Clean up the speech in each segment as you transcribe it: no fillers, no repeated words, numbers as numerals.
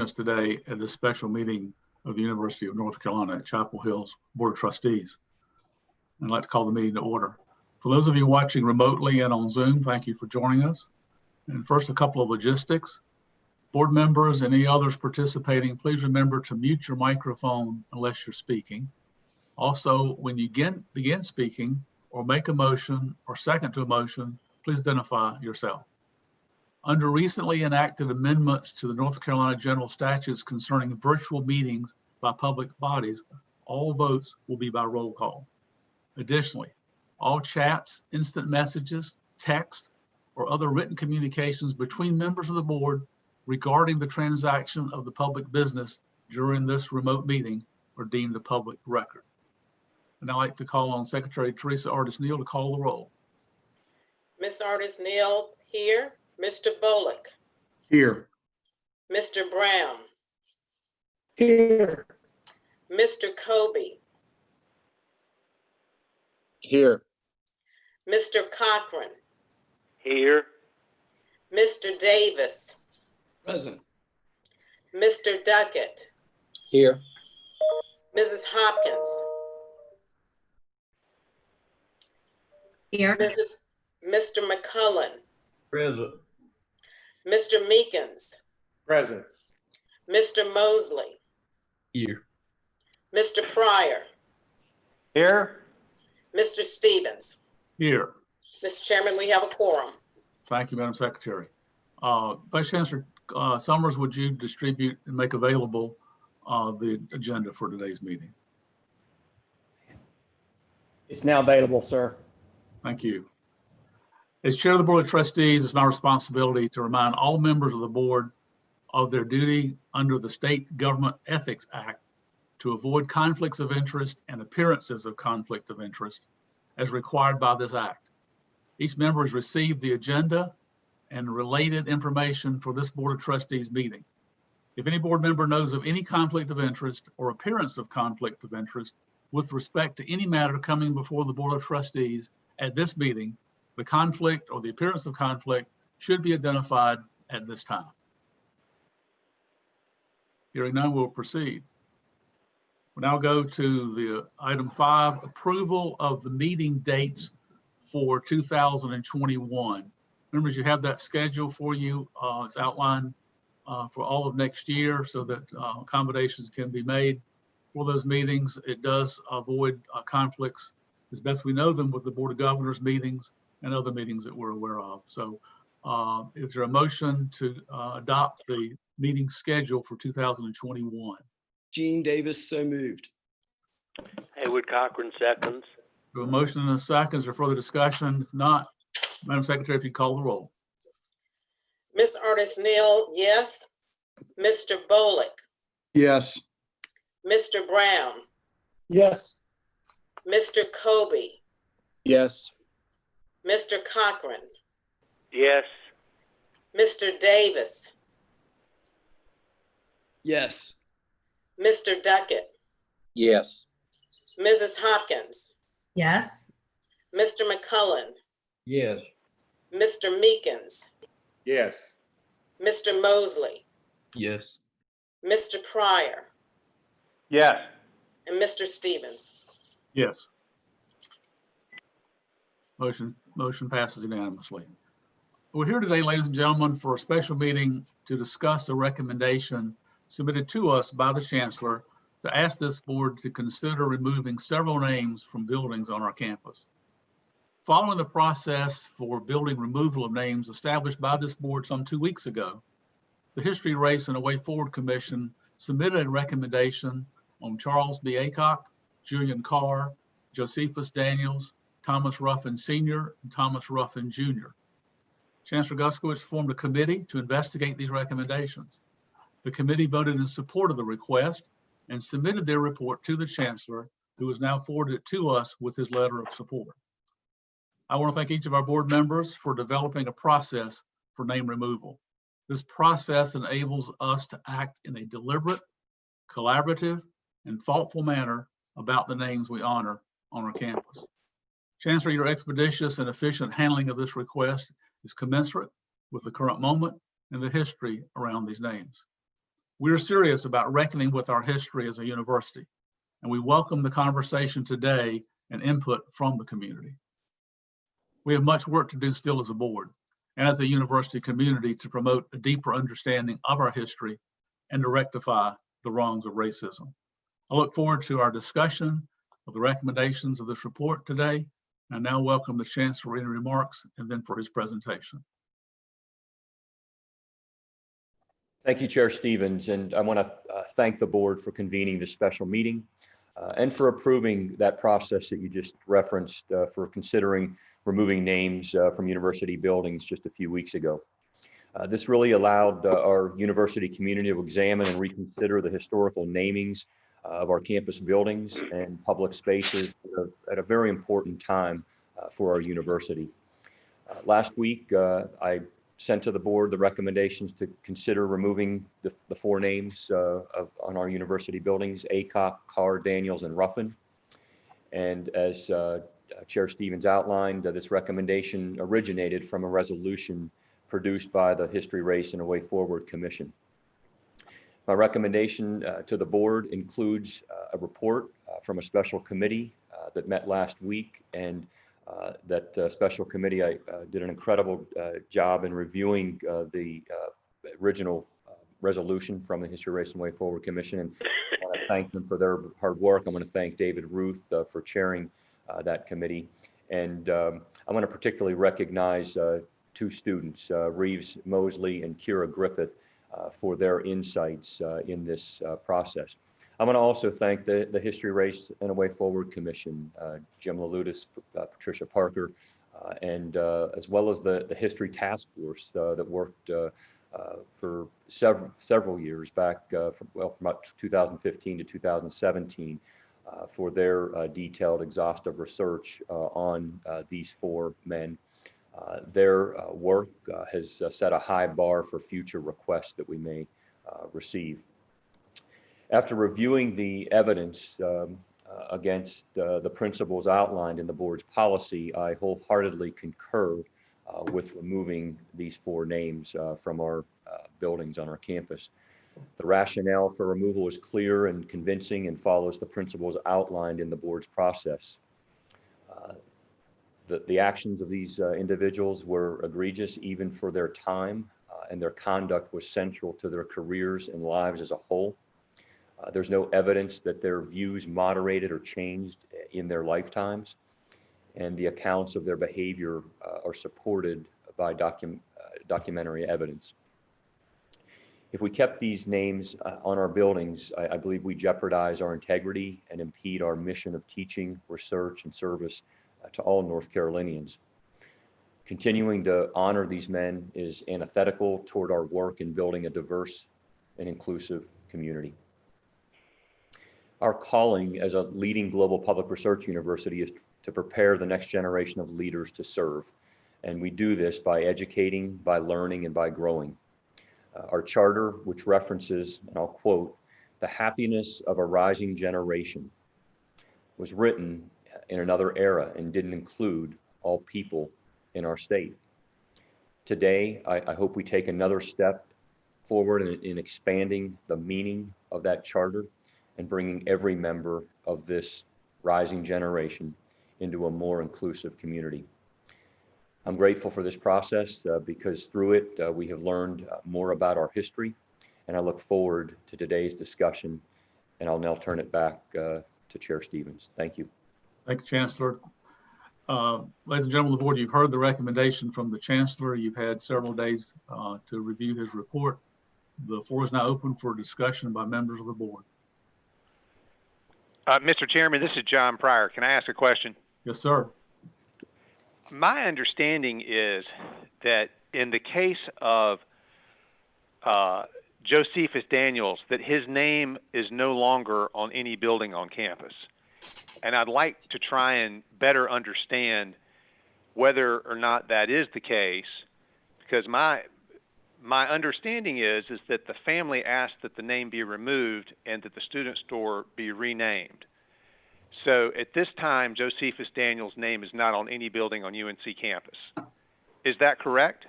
us today at this special meeting of the University of North Carolina at Chapel Hill's Board of Trustees. I'd like to call the meeting to order. For those of you watching remotely and on Zoom, thank you for joining us. And first, a couple of logistics. Board members and any others participating, please remember to mute your microphone unless you're speaking. Also, when you begin speaking or make a motion or second to a motion, please identify yourself. Under recently enacted amendments to the North Carolina General Statutes concerning virtual meetings by public bodies, all votes will be by roll call. Additionally, all chats, instant messages, text, or other written communications between members of the board regarding the transaction of the public business during this remote meeting are deemed a public record. And I'd like to call on Secretary Teresa Artis-Neal to call the roll. Ms. Artis-Neal here. Mr. Bullock. Here. Mr. Brown. Here. Mr. Kobe. Here. Mr. Cochran. Here. Mr. Davis. Present. Mr. Duckett. Here. Mrs. Hopkins. Here. Mr. McCullen. Present. Mr. Meekins. Present. Mr. Mosley. Here. Mr. Pryor. Here. Mr. Stevens. Here. Mr. Chairman, we have a quorum. Thank you, Madam Secretary. Vice Chancellor Summers, would you distribute and make available the agenda for today's meeting? It's now available, sir. Thank you. As Chair of the Board of Trustees, it's my responsibility to remind all members of the board of their duty under the State Government Ethics Act to avoid conflicts of interest and appearances of conflict of interest as required by this act. Each member has received the agenda and related information for this Board of Trustees meeting. If any board member knows of any conflict of interest or appearance of conflict of interest with respect to any matter coming before the Board of Trustees at this meeting, the conflict or the appearance of conflict should be identified at this time. Hearing none, we'll proceed. We'll now go to the item 5, approval of the meeting dates for 2021. Members, you have that schedule for you. It's outlined for all of next year so that accommodations can be made for those meetings. It does avoid conflicts as best we know them with the Board of Governors meetings and other meetings that we're aware of. So is there a motion to adopt the meeting schedule for 2021? Gene Davis, so moved. Haywood Cochran seconds. A motion and a second. Is there further discussion? If not, Madam Secretary, if you call the roll. Ms. Artis-Neal, yes. Mr. Bullock. Yes. Mr. Brown. Yes. Mr. Kobe. Yes. Mr. Cochran. Yes. Mr. Davis. Yes. Mr. Duckett. Yes. Mrs. Hopkins. Yes. Mr. McCullen. Yes. Mr. Meekins. Yes. Mr. Mosley. Yes. Mr. Pryor. Yes. And Mr. Stevens. Yes. Motion passes unanimously. We're here today, ladies and gentlemen, for a special meeting to discuss a recommendation submitted to us by the Chancellor to ask this board to consider removing several names from buildings on our campus. Following the process for building removal of names established by this board some 2 weeks ago, the History, Race, and a Way Forward Commission submitted a recommendation on Charles B. Aycock, Julian Carr, Josephus Daniels, Thomas Ruffin Sr., and Thomas Ruffin Jr. Chancellor Guskiewicz formed a committee to investigate these recommendations. The committee voted in support of the request and submitted their report to the Chancellor, who has now forwarded it to us with his letter of support. I want to thank each of our board members for developing a process for name removal. This process enables us to act in a deliberate, collaborative, and thoughtful manner about the names we honor on our campus. Chancellor, your expeditious and efficient handling of this request is commensurate with the current moment and the history around these names. We're serious about reckoning with our history as a university, and we welcome the conversation today and input from the community. We have much work to do still as a board and as a university community to promote a deeper understanding of our history and to rectify the wrongs of racism. I look forward to our discussion of the recommendations of this report today. I now welcome the Chancellor for any remarks and then for his presentation. Thank you, Chair Stevens, and I want to thank the board for convening this special meeting and for approving that process that you just referenced for considering removing names from university buildings just a few weeks ago. This really allowed our university community to examine and reconsider the historical namings of our campus buildings and public spaces at a very important time for our university. Last week, I sent to the board the recommendations to consider removing the four names on our university buildings: Aycock, Carr, Daniels, and Ruffin. And as Chair Stevens outlined, this recommendation originated from a resolution produced by the History, Race, and a Way Forward Commission. My recommendation to the board includes a report from a special committee that met last week, and that special committee did an incredible job in reviewing the original resolution from the History, Race, and Way Forward Commission, and I want to thank them for their hard work. I want to thank David Ruth for chairing that committee, and I want to particularly recognize two students, Reeves Mosley and Kira Griffith, for their insights in this process. I want to also thank the History, Race, and a Way Forward Commission, Jim Laludis, Patricia Parker, and as well as the History Task Force that worked for several years back, from about 2015 to 2017, for their detailed, exhaustive research on these four men. Their work has set a high bar for future requests that we may receive. After reviewing the evidence against the principles outlined in the board's policy, I wholeheartedly concur with removing these four names from our buildings on our campus. The rationale for removal is clear and convincing and follows the principles outlined in the board's process. The actions of these individuals were egregious even for their time, and their conduct was central to their careers and lives as a whole. There's no evidence that their views moderated or changed in their lifetimes, and the accounts of their behavior are supported by documentary evidence. If we kept these names on our buildings, I believe we jeopardize our integrity and impede our mission of teaching, research, and service to all North Carolinians. Continuing to honor these men is antithetical toward our work in building a diverse and inclusive community. Our calling as a leading global public research university is to prepare the next generation of leaders to serve. And we do this by educating, by learning, and by growing. Our charter, which references, and I'll quote, "the happiness of a rising generation," was written in another era and didn't include all people in our state. Today, I hope we take another step forward in expanding the meaning of that charter and bringing every member of this rising generation into a more inclusive community. I'm grateful for this process because through it, we have learned more about our history, and I look forward to today's discussion, and I'll now turn it back to Chair Stevens. Thank you. Thank you, Chancellor. Ladies and gentlemen of the board, you've heard the recommendation from the Chancellor. You've had several days to review his report. The floor is now open for discussion by members of the board. Mr. Chairman, this is John Pryor. Can I ask a question? Yes, sir. My understanding is that in the case of Josephus Daniels, that his name is no longer on any building on campus. And I'd like to try and better understand whether or not that is the case, because my understanding is that the family asked that the name be removed and that the student store be renamed. So at this time, Josephus Daniels' name is not on any building on UNC campus. Is that correct?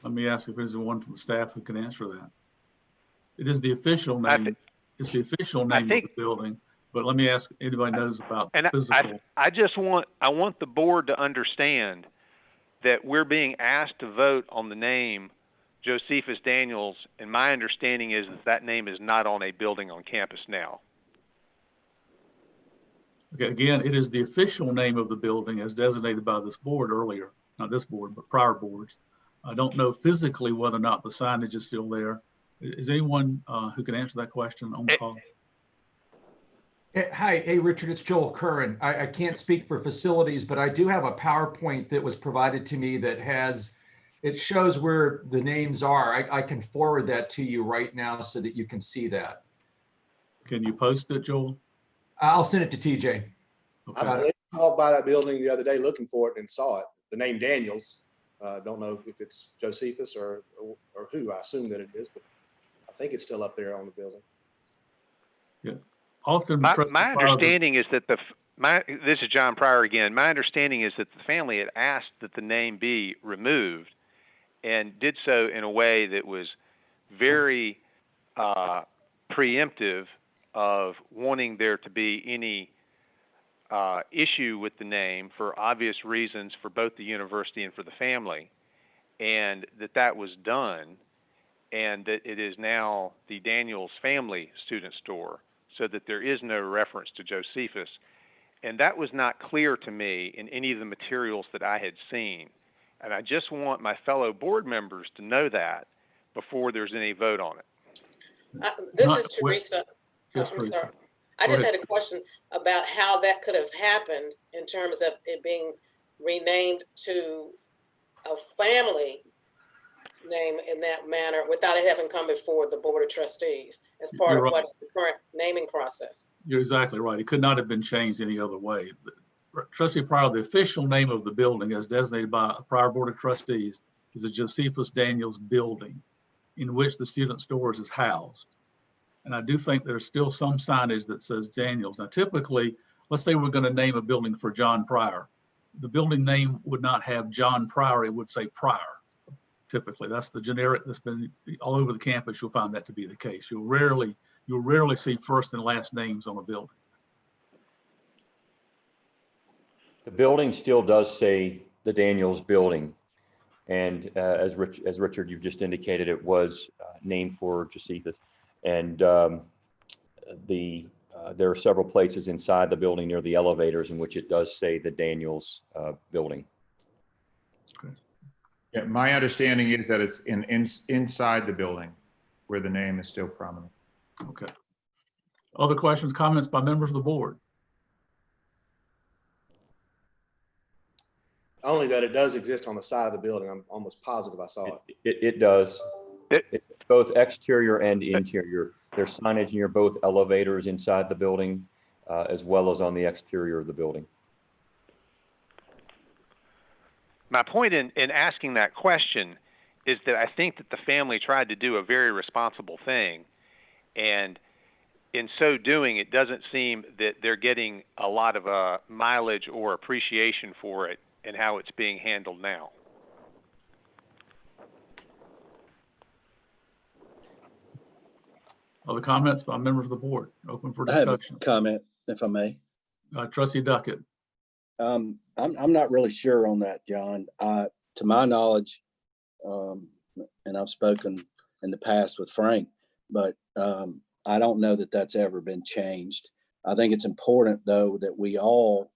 Let me ask if there's one from the staff who can answer that. It is the official I name. thi- It's the official name of think- the building. But let me ask, anybody knows about And physical? I just want the board to understand that we're being asked to vote on the name Josephus Daniels, and my understanding is that name is not on a building on campus now. Okay, again, it is the official name of the building as designated by this board earlier, not this board, but prior boards. I don't know physically whether or not the signage is still there. Is anyone who can answer that question on the call? Hi, hey, Richard, it's Joel Curran. I can't speak for facilities, but I do have a PowerPoint that was provided to me that it shows where the names are. I can forward that to you right now so that you can see that. Can you post it, Joel? I'll send it to TJ. Okay. I walked by that building the other day looking for it and saw it. The name Daniels. Don't know if it's Josephus or who. I assume that it is, but I think it's still up there on the building. Yeah. Often, My Trustee Pryor, understanding is that this is John Pryor again. My understanding is that the family had asked that the name be removed, and did so in a way that was very preemptive of wanting there to be any issue with the name for obvious reasons for both the university and for the family, and that was done, and that it is now the Daniels Family Student Store, so that there is no reference to Josephus. And that was not clear to me in any of the materials that I had seen. And I just want my fellow board members to know that before there's any vote on it. This Not- is Teresa. Yes, I'm Teresa. sorry. I Go just ahead. had a question about how that could have happened in terms of it being renamed to a family name in that manner without it having come before the Board of Trustees as part You're of right. what the current naming process. You're exactly right. It could not have been changed any other way. Trustee Pryor, the official name of the building as designated by a prior Board of Trustees is the Josephus Daniels Building, in which the student stores is housed. And I do think there's still some signage that says Daniels. Now, typically, let's say we're going to name a building for John Pryor. The building name would not have John Pryor, it would say Pryor. Typically, that's the generic that's been all over the campus. You'll find that to be the case. You'll rarely see first and last names on a building. The building still does say the Daniels Building. And as Richard, you've just indicated, it was named for Josephus. And there are several places inside the building near the elevators in which it does say the Daniels Building. Yeah, my understanding is that it's inside the building where the name is still prominent. Okay. Other questions, comments by members of the board? Only that it does exist on the side of the building. I'm almost positive I saw it. It does. It's both exterior and interior. There's signage near both elevators inside the building, as well as on the exterior of the building. My point in asking that question is that I think that the family tried to do a very responsible thing, and in so doing, it doesn't seem that they're getting a lot of mileage or appreciation for it and how it's being handled now. Other comments by members of the board? Open for I have a discussion. comment, if I may. Trustee Duckett. I'm not really sure on that, John. To my knowledge, and I've spoken in the past with Frank, but I don't know that that's ever been changed. I think it's important, though, that we all,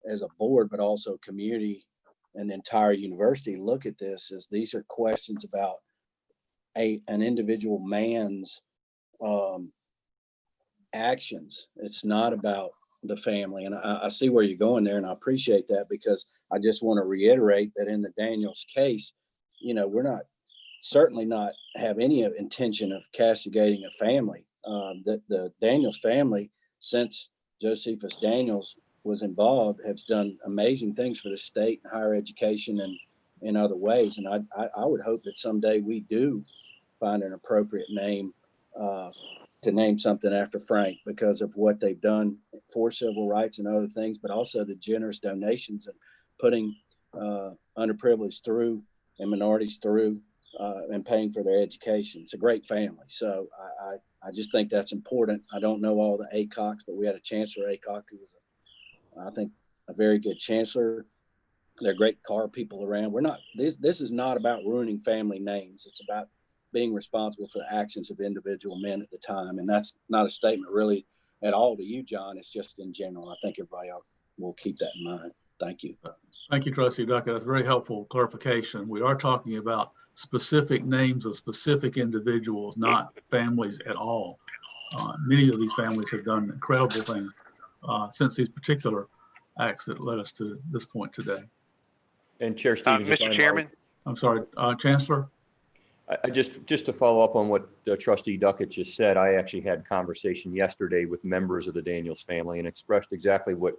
as a board, but also community and the entire university, look at this as these are questions about an individual man's actions. It's not about the family. And I see where you're going there, and I appreciate that, because I just want to reiterate that in the Daniels case, we're certainly not have any intention of castigating a family. That the Daniels family, since Josephus Daniels was involved, has done amazing things for the state and higher education and in other ways. And I would hope that someday we do find an appropriate name to name something after Frank, because of what they've done for civil rights and other things, but also the generous donations and putting underprivileged through and minorities through and paying for their education. It's a great family. So I just think that's important. I don't know all the ACOCs, but we had a Chancellor ACOC who was, I think, a very good chancellor. They're great car people around. We're not, this is not about ruining family names. It's about being responsible for the actions of individual men at the time. And that's not a statement really at all to you, John. It's just in general. I think everybody will keep that in mind. Thank you. Thank you, Trustee Duckett. That's very helpful clarification. We are talking about specific names of specific individuals, not families at all. Many of these families have done incredible things since these particular acts that led us to this point today. And Chair Stevens. Mr. Chairman. I'm sorry, Chancellor. I just to follow up on what Trustee Duckett just said, I actually had conversation yesterday with members of the Daniels family and expressed exactly what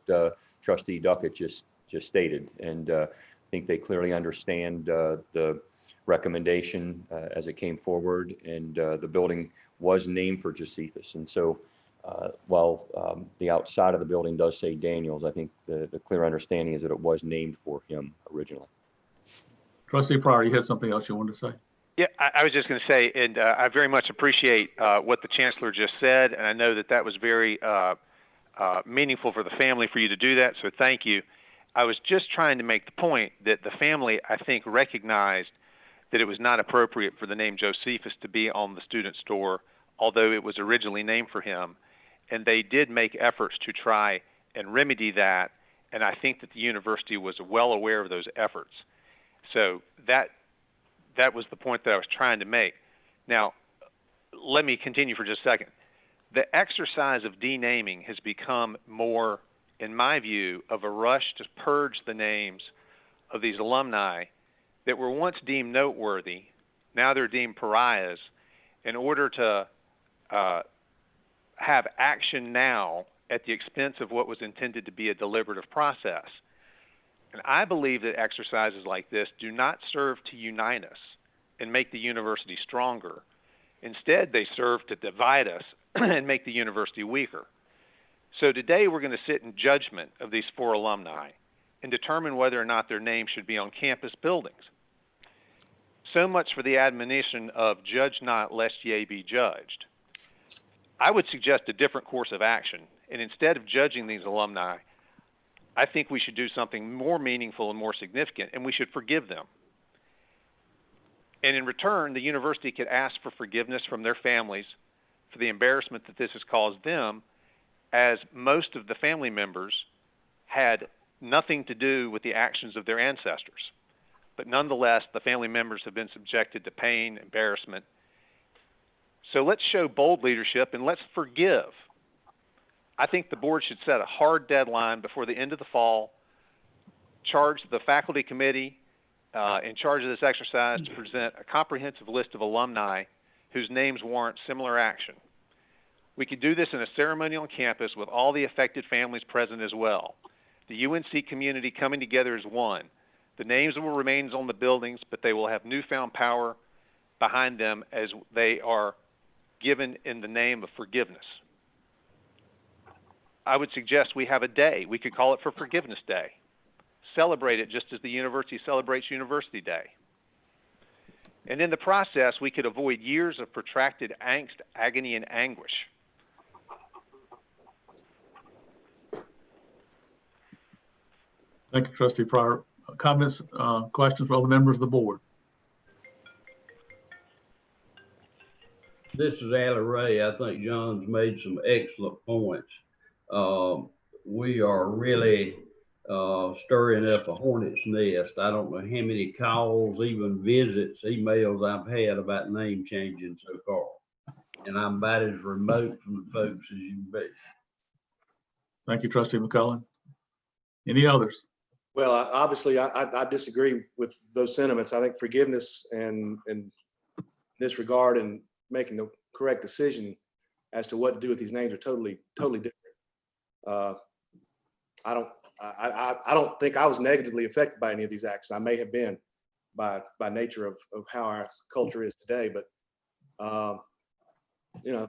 Trustee Duckett just stated. And I think they clearly understand the recommendation as it came forward, and the building was named for Josephus. And so while the outside of the building does say Daniels, I think the clear understanding is that it was named for him originally. Trustee Pryor, you had something else you wanted to say? Yeah, I was just going to say, and I very much appreciate what the Chancellor just said, and I know that that was very meaningful for the family for you to do that, so thank you. I was just trying to make the point that the family, I think, recognized that it was not appropriate for the name Josephus to be on the student store, although it was originally named for him, and they did make efforts to try and remedy that, and I think that the university was well aware of those efforts. So that was the point that I was trying to make. Now, let me continue for just a second. The exercise of denaming has become more, in my view, of a rush to purge the names of these alumni that were once deemed noteworthy. Now they're deemed pariahs in order to have action now at the expense of what was intended to be a deliberative process. And I believe that exercises like this do not serve to unite us and make the university stronger. Instead, they serve to divide us and make the university weaker. So today we're going to sit in judgment of these 4 alumni and determine whether or not their names should be on campus buildings. So much for the admonition of judge not lest ye be judged. I would suggest a different course of action, and instead of judging these alumni, I think we should do something more meaningful and more significant, and we should forgive them. And in return, the university could ask for forgiveness from their families for the embarrassment that this has caused them, as most of the family members had nothing to do with the actions of their ancestors. But nonetheless, the family members have been subjected to pain, embarrassment. So let's show bold leadership and let's forgive. I think the board should set a hard deadline before the end of the fall, charge the faculty committee in charge of this exercise to present a comprehensive list of alumni whose names warrant similar action. We could do this in a ceremony on campus with all the affected families present as well. The UNC community coming together as one. The names will remain on the buildings, but they will have newfound power behind them as they are given in the name of forgiveness. I would suggest we have a day. We could call it for Forgiveness Day. Celebrate it just as the university celebrates University Day. And in the process, we could avoid years of protracted angst, agony, and anguish. Thank you, Trustee Pryor. Comments, questions for all the members of the board? This is Allie Ray. I think John's made some excellent points. We are really stirring up a hornet's nest. I don't know how many calls, even visits, emails I've had about name changing so far. And I'm about as remote from the folks as you can be. Thank you, Trustee McCullen. Any others? Well, obviously, I disagree with those sentiments. I think forgiveness and in this regard and making the correct decision as to what to do with these names are totally different. I don't think I was negatively affected by any of these acts. I may have been by nature of how our culture is today, but you know,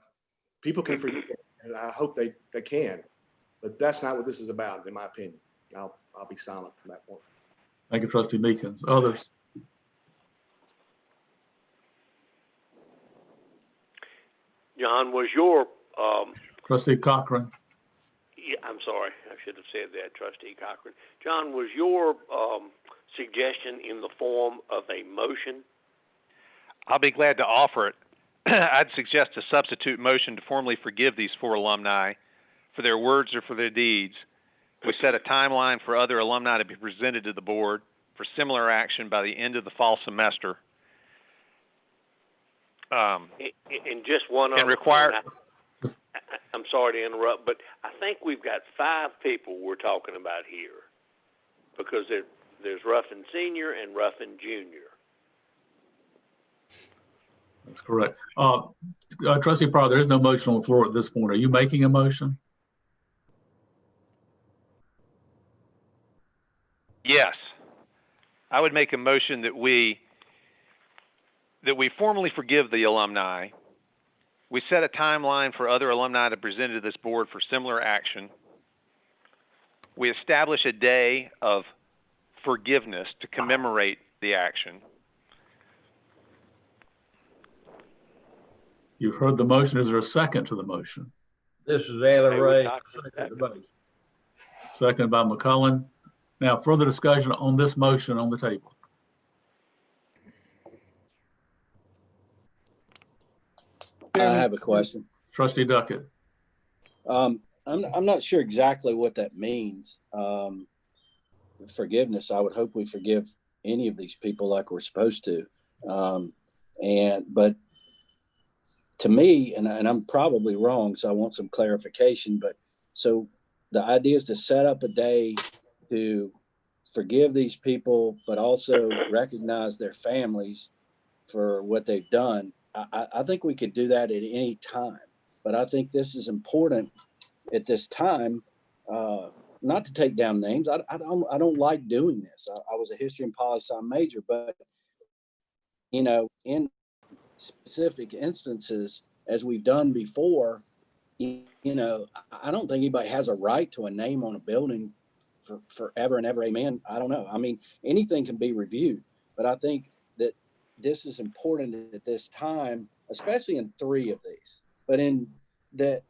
people can forget, and I hope they can. But that's not what this is about, in my opinion. I'll be silent from that point. Thank you, Trustee Meekins. Others? John, was your, Trustee Cochran. yeah, I'm sorry, I should have said that, Trustee Cochran. John, was your suggestion in the form of a motion? I'll be glad to offer it. I'd suggest a substitute motion to formally forgive these 4 alumni for their words or for their deeds. We set a timeline for other alumni to be presented to the board for similar action by the end of the fall semester. And just one And other require. thing, I'm sorry to interrupt, but I think we've got 5 people we're talking about here, because there's Ruffin Senior and Ruffin Junior. That's correct. Trustee Pryor, there is no motion on the floor at this point. Are you making a motion? Yes. I would make a motion that we formally forgive the alumni. We set a timeline for other alumni to present to this board for similar action. We establish a day of forgiveness to commemorate the action. You've heard the motion. Is there a second to the motion? This is Alan Ray. Second by McCullen. Now, further discussion on this motion on the table. I have a question. Trustee Duckett. I'm not sure exactly what that means. Forgiveness, I would hope we forgive any of these people like we're supposed to. But to me, and I'm probably wrong, so I want some clarification, but so the idea is to set up a day to forgive these people, but also recognize their families for what they've done. I think we could do that at any time, but I think this is important at this time, not to take down names. I don't like doing this. I was a history and poli-sci major, but in specific instances, as we've done before, I don't think anybody has a right to a name on a building for forever and ever. Amen. I don't know. I mean, anything can be reviewed, but I think that this is important at this time, especially in 3 of these, but in that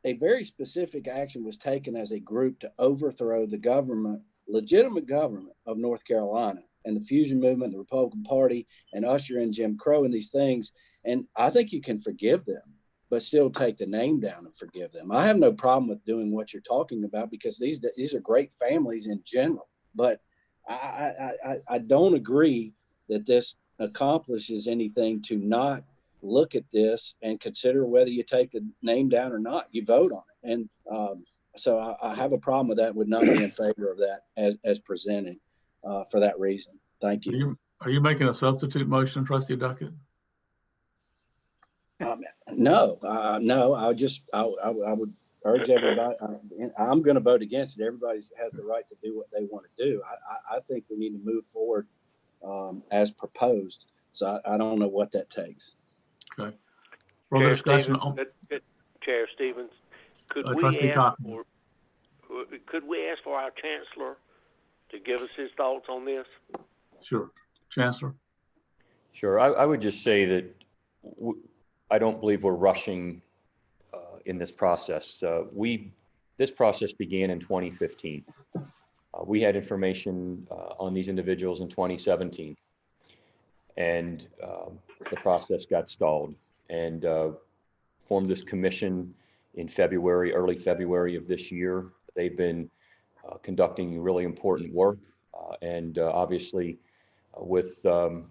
a very specific action was taken as a group to overthrow the government, legitimate government of North Carolina, and the fusion movement, the Republican Party, and usher in Jim Crow and these things. And I think you can forgive them, but still take the name down and forgive them. I have no problem with doing what you're talking about, because these are great families in general. But I don't agree that this accomplishes anything to not look at this and consider whether you take the name down or not. You vote on it. And so I have a problem with that, would not be in favor of that as presented for that reason. Thank you. Are you making a substitute motion, Trustee Duckett? No. I would urge everybody. I'm going to vote against it. Everybody has the right to do what they want to do. I think we need to move forward as proposed. So I don't know what that takes. Okay. Further discussion on Chair Stevens, could Trustee we Cochran. ask for our Chancellor to give us his thoughts on this? Sure. Chancellor. Sure. I would just say that I don't believe we're rushing in this process. This process began in 2015. We had information on these individuals in 2017, and the process got stalled, and formed this commission in early February of this year. They've been conducting really important work, and obviously with the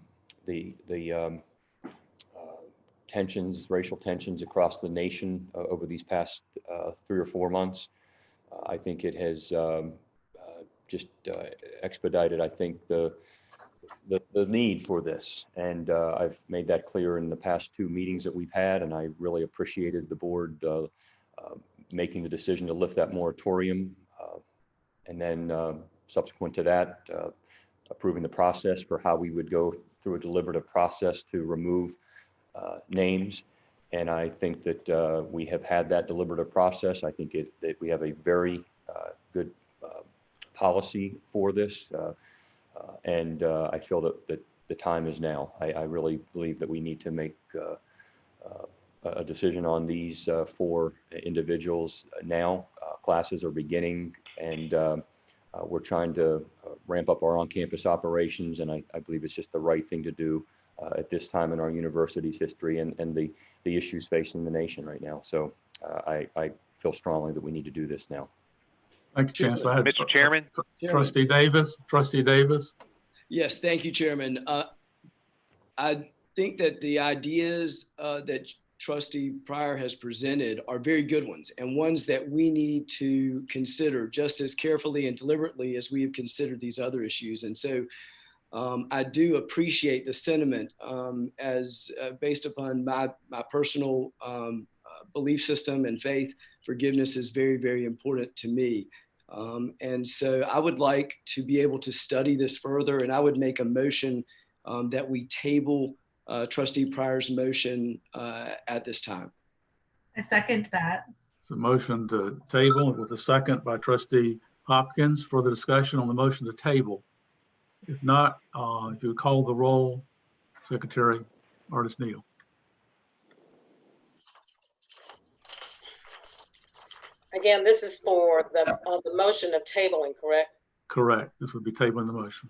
racial tensions across the nation over these past 3 or 4 months, I think it has just expedited, I think, the need for this. And I've made that clear in the past 2 meetings that we've had, and I really appreciated the board making the decision to lift that moratorium, and then subsequent to that, approving the process for how we would go through a deliberative process to remove names. And I think that we have had that deliberative process. I think that we have a very good policy for this, and I feel that the time is now. I really believe that we need to make a decision on these four individuals now. Classes are beginning, and we're trying to ramp up our on-campus operations, and I believe it's just the right thing to do at this time in our university's history and the issues facing the nation right now. So I feel strongly that we need to do this now. Thank you, Chancellor. Mr. Chairman? Trustee Davis. Trustee Davis. Yes, thank you, Chairman. I think that the ideas that Trustee Pryor has presented are very good ones and ones that we need to consider just as carefully and deliberately as we have considered these other issues. And so I do appreciate the sentiment as based upon my personal belief system and faith. Forgiveness is very, very important to me. And so I would like to be able to study this further, and I would make a motion that we table Trustee Pryor's motion at this time. I second that. It's a motion to table with a second by Trustee Hopkins. For the discussion on the motion to table. If not, if you would call the roll, Secretary Artis Neal. Again, this is for the motion of tabling, correct? Correct. This would be tabling the motion.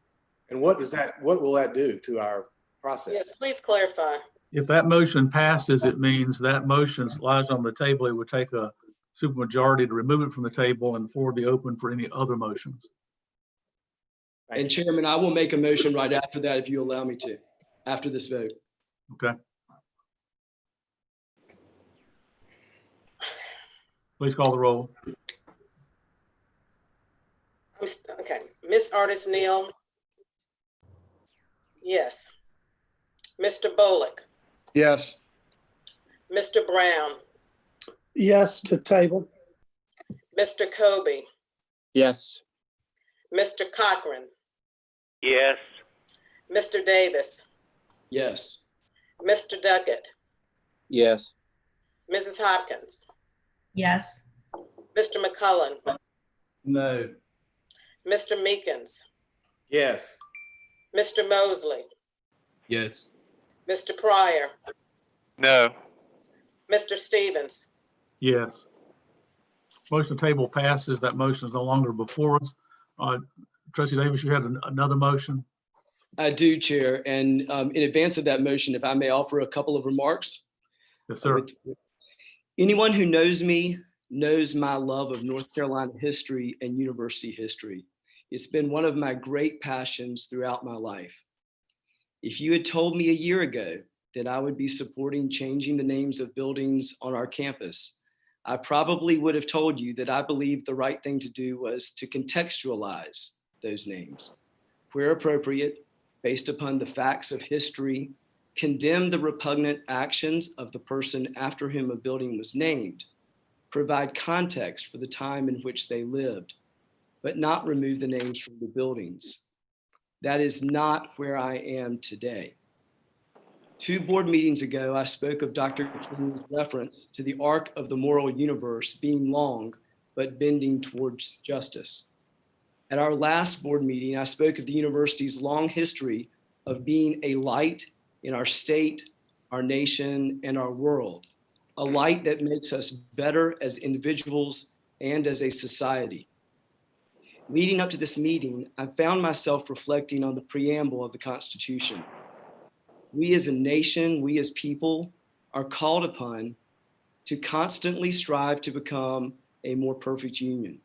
And what will that do to our process? Yes, please clarify. If that motion passes, it means that motion lies on the table. It would take a supermajority to remove it from the table and the floor would be open for any other motions. And Chairman, I will make a motion right after that if you allow me to, after this vote. Okay. Please call the roll. Okay, Ms. Artis Neal. Yes. Mr. Bullock. Yes. Mr. Brown. Yes to table. Mr. Kobe. Yes. Mr. Cochran. Yes. Mr. Davis. Yes. Mr. Duckett. Yes. Mrs. Hopkins. Yes. Mr. McCullen. No. Mr. Meekins. Yes. Mr. Mosley. Yes. Mr. Pryor. No. Mr. Stevens. Yes. Motion to table passes. That motion is no longer before us. Trustee Davis, you had another motion? I do, Chair. And in advance of that motion, if I may offer a couple of remarks. Yes, sir. Anyone who knows me knows my love of North Carolina history and university history. It's been one of my great passions throughout my life. If you had told me a year ago that I would be supporting changing the names of buildings on our campus, I probably would have told you that I believed the right thing to do was to contextualize those names, where appropriate, based upon the facts of history, condemn the repugnant actions of the person after whom a building was named, provide context for the time in which they lived, but not remove the names from the buildings. That is not where I am today. 2 board meetings ago, I spoke of Dr. King's reference to the arc of the moral universe being long, but bending towards justice. At our last board meeting, I spoke of the university's long history of being a light in our state, our nation, and our world, a light that makes us better as individuals and as a society. Leading up to this meeting, I found myself reflecting on the preamble of the Constitution. We as a nation, we as people are called upon to constantly strive to become a more perfect union.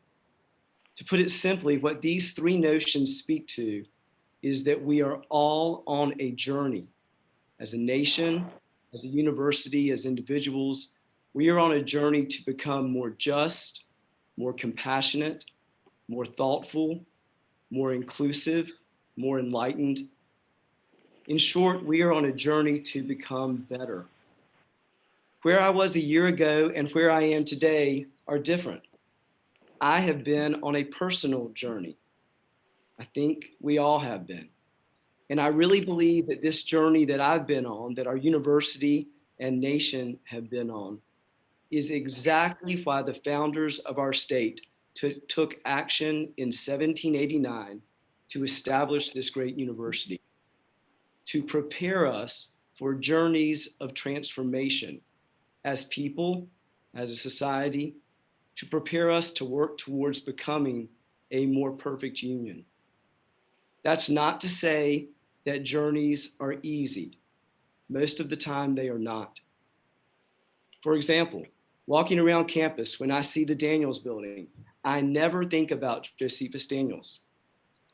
To put it simply, what these 3 notions speak to is that we are all on a journey. As a nation, as a university, as individuals, we are on a journey to become more just, more compassionate, more thoughtful, more inclusive, more enlightened. In short, we are on a journey to become better. Where I was a year ago and where I am today are different. I have been on a personal journey. I think we all have been. And I really believe that this journey that I've been on, that our university and nation have been on, is exactly why the founders of our state took action in 1789 to establish this great university, to prepare us for journeys of transformation, as people, as a society, to prepare us to work towards becoming a more perfect union. That's not to say that journeys are easy. Most of the time they are not. For example, walking around campus, when I see the Daniels building, I never think about Josephus Daniels.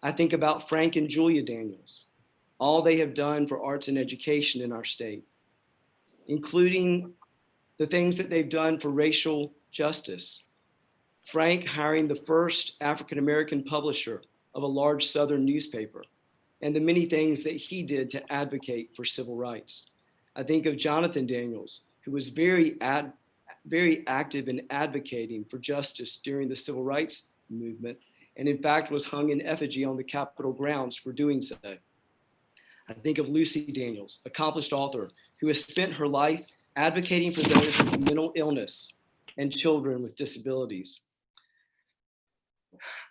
I think about Frank and Julia Daniels, all they have done for arts and education in our state, including the things that they've done for racial justice. Frank hiring the first African-American publisher of a large Southern newspaper, and the many things that he did to advocate for civil rights. I think of Jonathan Daniels, who was very active in advocating for justice during the civil rights movement, and in fact was hung in effigy on the Capitol grounds for doing so. I think of Lucy Daniels, accomplished author, who has spent her life advocating for those with mental illness and children with disabilities.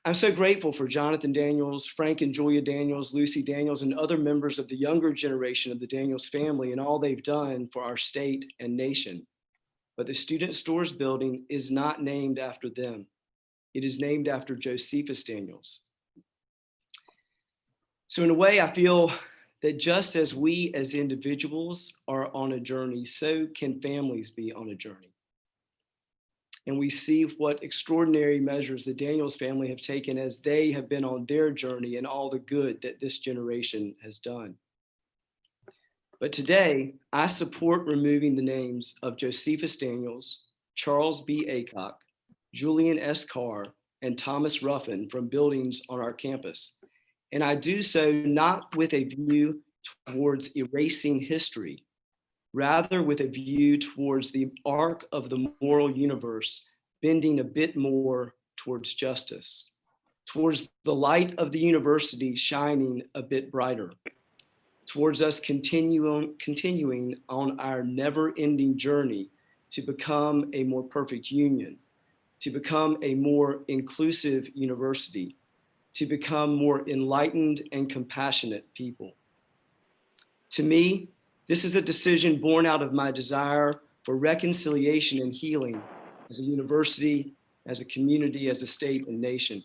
I'm so grateful for Jonathan Daniels, Frank and Julia Daniels, Lucy Daniels, and other members of the younger generation of the Daniels family and all they've done for our state and nation. But the Student Stores building is not named after them. It is named after Josephus Daniels. So in a way, I feel that just as we as individuals are on a journey, so can families be on a journey. And we see what extraordinary measures the Daniels family have taken as they have been on their journey and all the good that this generation has done. But today, I support removing the names of Josephus Daniels, Charles B. Aycock, Julian S. Carr, and Thomas Ruffin from buildings on our campus. And I do so not with a view towards erasing history, rather with a view towards the arc of the moral universe bending a bit more towards justice, towards the light of the university shining a bit brighter, towards us continuing on our never-ending journey to become a more perfect union, to become a more inclusive university, to become more enlightened and compassionate people. To me, this is a decision born out of my desire for reconciliation and healing as a university, as a community, as a state and nation.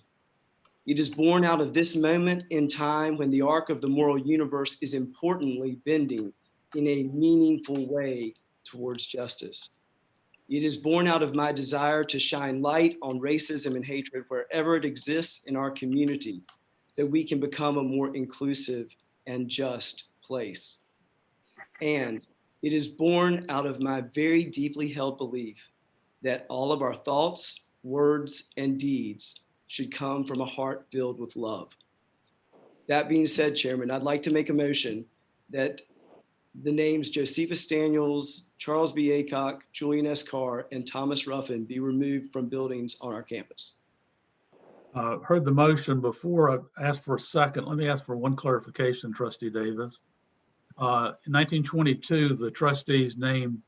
It is born out of this moment in time when the arc of the moral universe is importantly bending in a meaningful way towards justice. It is born out of my desire to shine light on racism and hatred wherever it exists in our community, so we can become a more inclusive and just place. And it is born out of my very deeply held belief that all of our thoughts, words, and deeds should come from a heart filled with love. That being said, Chairman, I'd like to make a motion that the names Josephus Daniels, Charles B. Aycock, Julian S. Carr, and Thomas Ruffin be removed from buildings on our campus. Heard the motion. Before I ask for a second, let me ask for one clarification, Trustee Davis. In 1922, the trustees named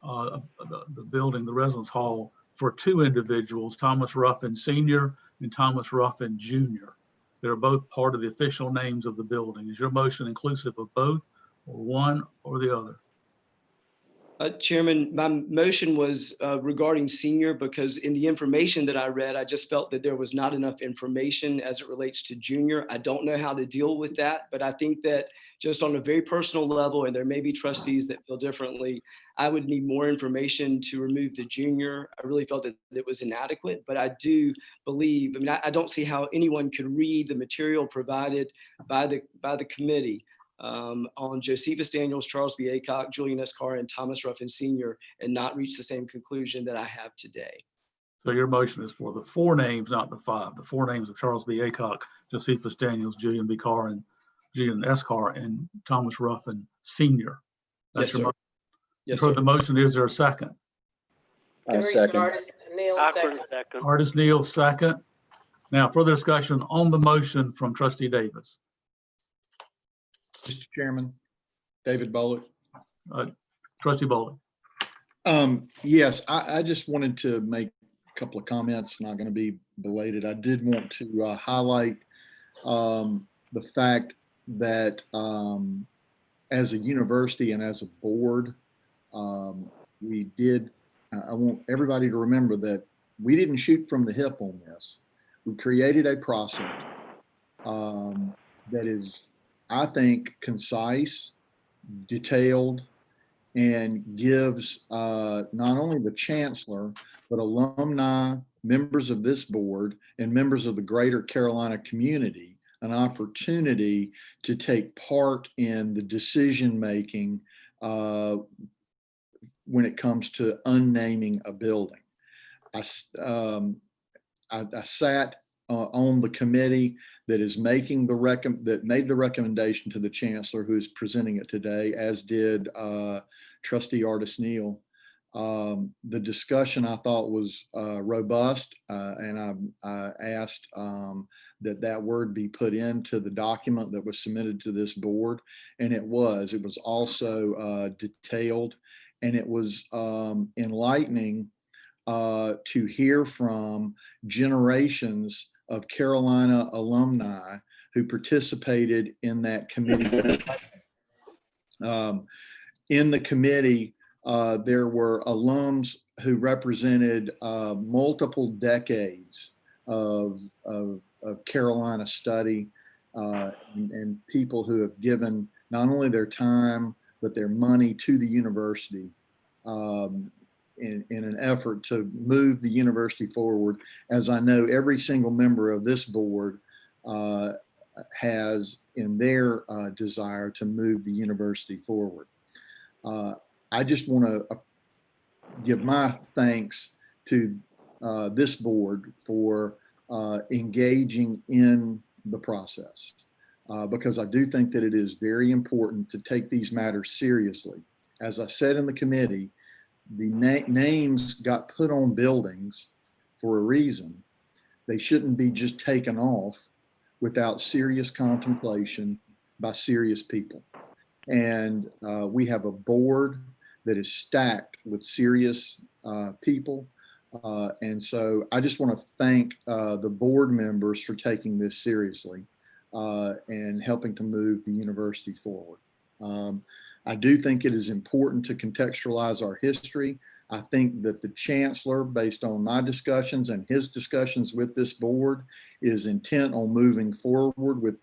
the building, the residence hall, for two individuals, Thomas Ruffin Sr. and Thomas Ruffin Jr. They're both part of the official names of the building. Is your motion inclusive of both, or one or the other? Chairman, my motion was regarding senior because in the information that I read, I just felt that there was not enough information as it relates to junior. I don't know how to deal with that, but I think that just on a very personal level, and there may be trustees that feel differently, I would need more information to remove the junior. I really felt that it was inadequate, but I do believe, I don't see how anyone could read the material provided by the committee on Josephus Daniels, Charles B. Aycock, Julian S. Carr, and Thomas Ruffin Sr. and not reach the same conclusion that I have today. So your motion is for the four names, not the five. The four names of Charles B. Aycock, Josephus Daniels, Julian B. Carr, and Julian S. Carr, and Thomas Ruffin Sr. That's your motion. Yes, for the motion, is there a second? Second. Artist Neal, Cochran, second. second. Artist Neal, second. Now, further discussion on the motion from Trustee Davis. Mr. Chairman, David Bowler. Trustee Bowley. Yes, I just wanted to make a couple of comments, not going to be belated. I did want to highlight the fact that as a university and as a board, we did, I want everybody to remember that we didn't shoot from the hip on this. We created a process that is, I think, concise, detailed, and gives not only the chancellor, but alumni, members of this board, and members of the greater Carolina community an opportunity to take part in the decision-making when it comes to unnaming a building. I sat on the committee that is making that made the recommendation to the chancellor, who is presenting it today, as did Trustee Artis Neal. The discussion I thought was robust, and I asked that word be put into the document that was submitted to this board, and it was. It was also detailed, and it was enlightening to hear from generations of Carolina alumni who participated in that committee. In the committee, there were alums who represented multiple decades of Carolina study, and people who have given not only their time, but their money to the university in an effort to move the university forward, as I know every single member of this board has in their desire to move the university forward. I just want to give my thanks to this board for engaging in the process, because I do think that it is very important to take these matters seriously. As I said in the committee, the names got put on buildings for a reason. They shouldn't be just taken off without serious contemplation by serious people. And we have a board that is stacked with serious people. And so I just want to thank the board members for taking this seriously and helping to move the university forward. I do think it is important to contextualize our history. I think that the chancellor, based on my discussions and his discussions with this board, is intent on moving forward with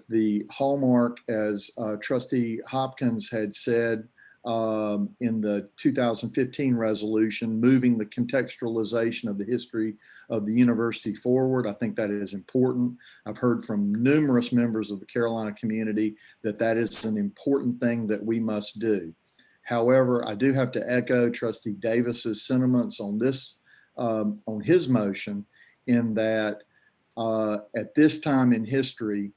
the hallmark, as Trustee Hopkins had said in the 2015 resolution, moving the contextualization of the history of the university forward. I think that is important. I've heard from numerous members of the Carolina community that that is an important thing that we must do. However, I do have to echo Trustee Davis's sentiments on this, on his motion, in that at this time in history,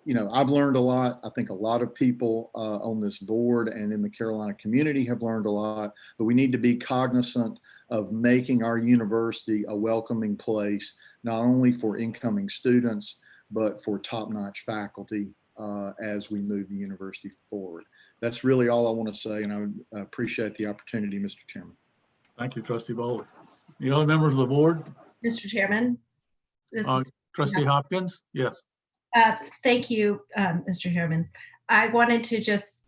you know, I've learned a lot. I think a lot of people on this board and in the Carolina community have learned a lot, but we need to be cognizant of making our university a welcoming place, not only for incoming students, but for top-notch faculty as we move the university forward. That's really all I want to say, and I would appreciate the opportunity, Mr. Chairman. Thank you, Trustee Bowley. The other members of the board? Mr. Chairman. This is Trustee Hopkins? Yes. Thank you, Mr. Chairman. I wanted to just,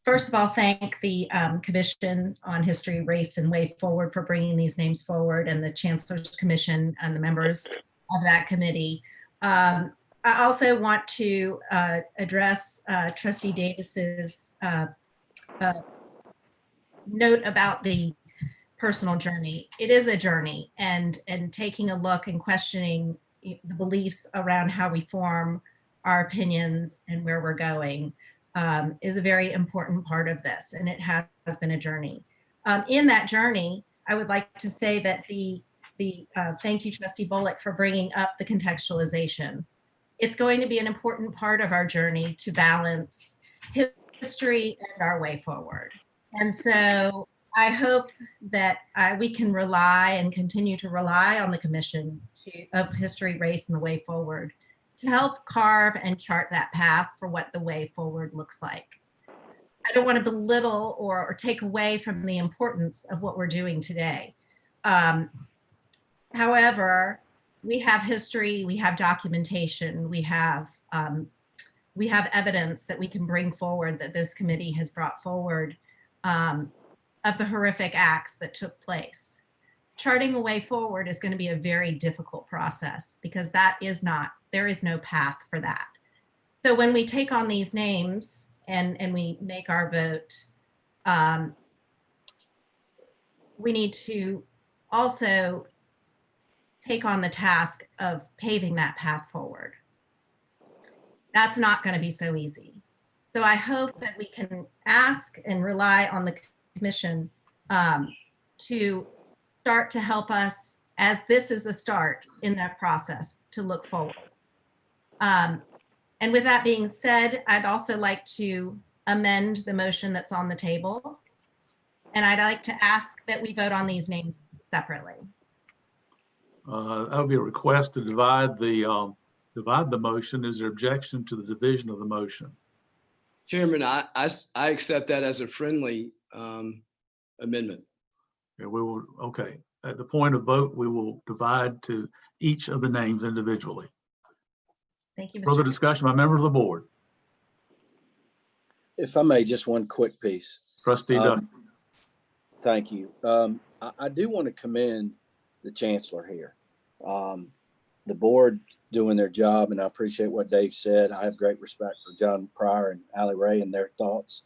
first of all, thank the Commission on History, Race, and Way Forward for bringing these names forward, and the Chancellor's Commission and the members of that committee. I also want to address Trustee Davis's note about the personal journey. It is a journey, and taking a look and questioning the beliefs around how we form our opinions and where we're going is a very important part of this, and it has been a journey. In that journey, I would like to say that thank you, Trustee Bullock, for bringing up the contextualization. It's going to be an important part of our journey to balance history and our way forward. And so I hope that we can rely and continue to rely on the Commission of History, Race, and the Way Forward to help carve and chart that path for what the way forward looks like. I don't want to belittle or take away from the importance of what we're doing today. However, we have history, we have documentation, we have we have evidence that we can bring forward, that this committee has brought forward, of the horrific acts that took place. Charting a way forward is going to be a very difficult process because there is no path for that. So when we take on these names and we make our vote, we need to also take on the task of paving that path forward. That's not going to be so easy. So I hope that we can ask and rely on the commission to start to help us, as this is a start in that process, to look forward. And with that being said, I'd also like to amend the motion that's on the table. And I'd like to ask that we vote on these names separately. That would be a request to divide the motion. Is there objection to the division of the motion? Chairman, I accept that as a friendly amendment. Yeah, we will, okay. At the point of vote, we will divide to each of the names individually. Thank you, Mr. Further discussion by members of the board. If I may, just one quick piece. Trustee Duff. Thank you. I do want to commend the Chancellor here. The board doing their job, and I appreciate what Dave said. I have great respect for John Pryor and Allie Ray and their thoughts.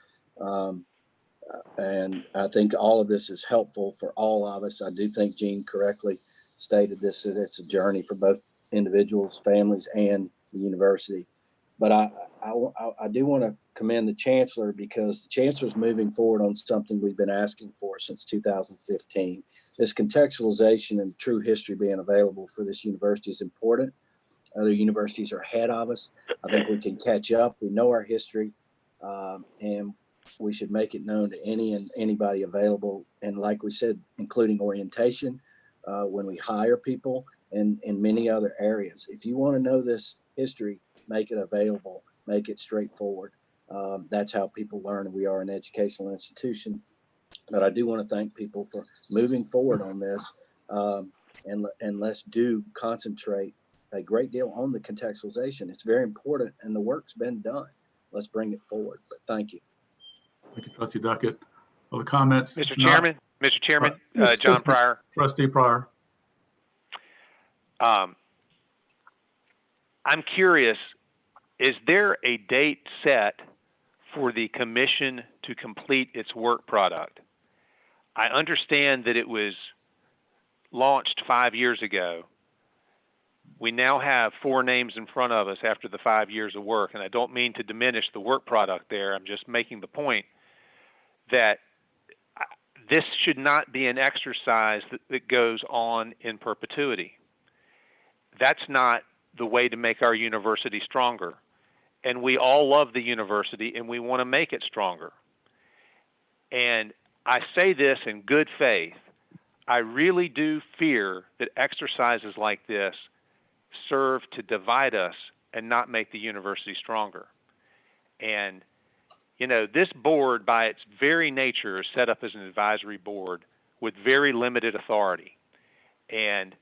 And I think all of this is helpful for all of us. I do think Gene correctly stated this, that it's a journey for both individuals, families, and the university. But I do want to commend the Chancellor, because the Chancellor is moving forward on something we've been asking for since 2015. This contextualization and true history being available for this university is important. Other universities are ahead of us. I think we can catch up. We know our history, and we should make it known to anybody available. And like we said, including orientation, when we hire people, and in many other areas. If you want to know this history, make it available, make it straightforward. That's how people learn, and we are an educational institution. But I do want to thank people for moving forward on this, and let's concentrate a great deal on the contextualization. It's very important, and the work's been done. Let's bring it forward. But thank you. Thank you, Trustee Duckett. Other comments? Mr. Chairman, John Pryor. Trustee Pryor. I'm curious, is there a date set for the commission to complete its work product? I understand that it was launched 5 years ago. We now have 4 names in front of us after the 5 years of work, and I don't mean to diminish the work product there. I'm just making the point that this should not be an exercise that goes on in perpetuity. That's not the way to make our university stronger. And we all love the university, and we want to make it stronger. And I say this in good faith. I really do fear that exercises like this serve to divide us and not make the university stronger. And, you know, this board, by its very nature, is set up as an advisory board with very limited authority. And,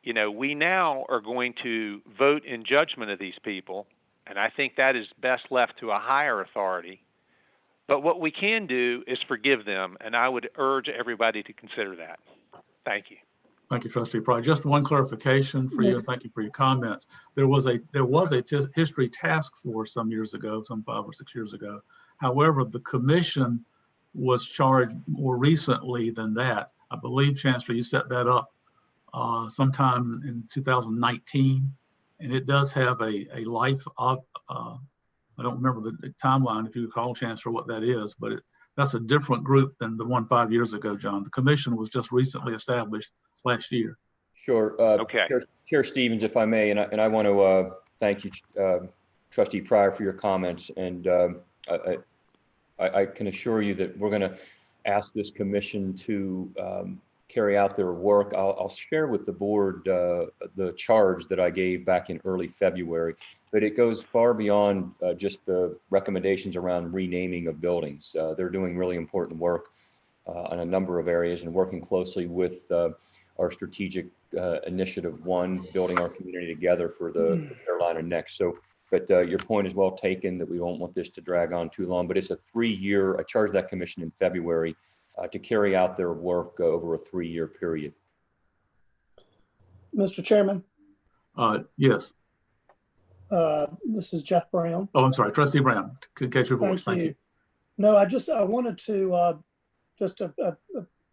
you know, we now are going to vote in judgment of these people, and I think that is best left to a higher authority. But what we can do is forgive them, and I would urge everybody to consider that. Thank you. Thank you, Trustee Pryor. Just one clarification for you, and thank you for your comments. There was a history task force some years ago, some 5 or 6 years ago. However, the commission was charged more recently than that. I believe, Chancellor, you set that up sometime in 2019, and it does have a life of, I don't remember the timeline, if you recall, Chancellor, what that is, but that's a different group than the one 5 years ago, John. The commission was just recently established last year. Sure. Okay. Chair Stevens, if I may, and I want to thank you, Trustee Pryor, for your comments. And I can assure you that we're going to ask this commission to carry out their work. I'll share with the board the charge that I gave back in early February, but it goes far beyond just the recommendations around renaming of buildings. They're doing really important work on a number of areas and working closely with our strategic initiative 1, building our community together for the Carolina Next. So But your point is well taken that we don't want this to drag on too long, but it's a 3-year, I charged that commission in February to carry out their work over a 3-year period. Mr. Chairman, Yes. this is Jeff Brown. Oh, I'm sorry. Trustee Brown, could catch your voice. Thank you. No, I wanted to just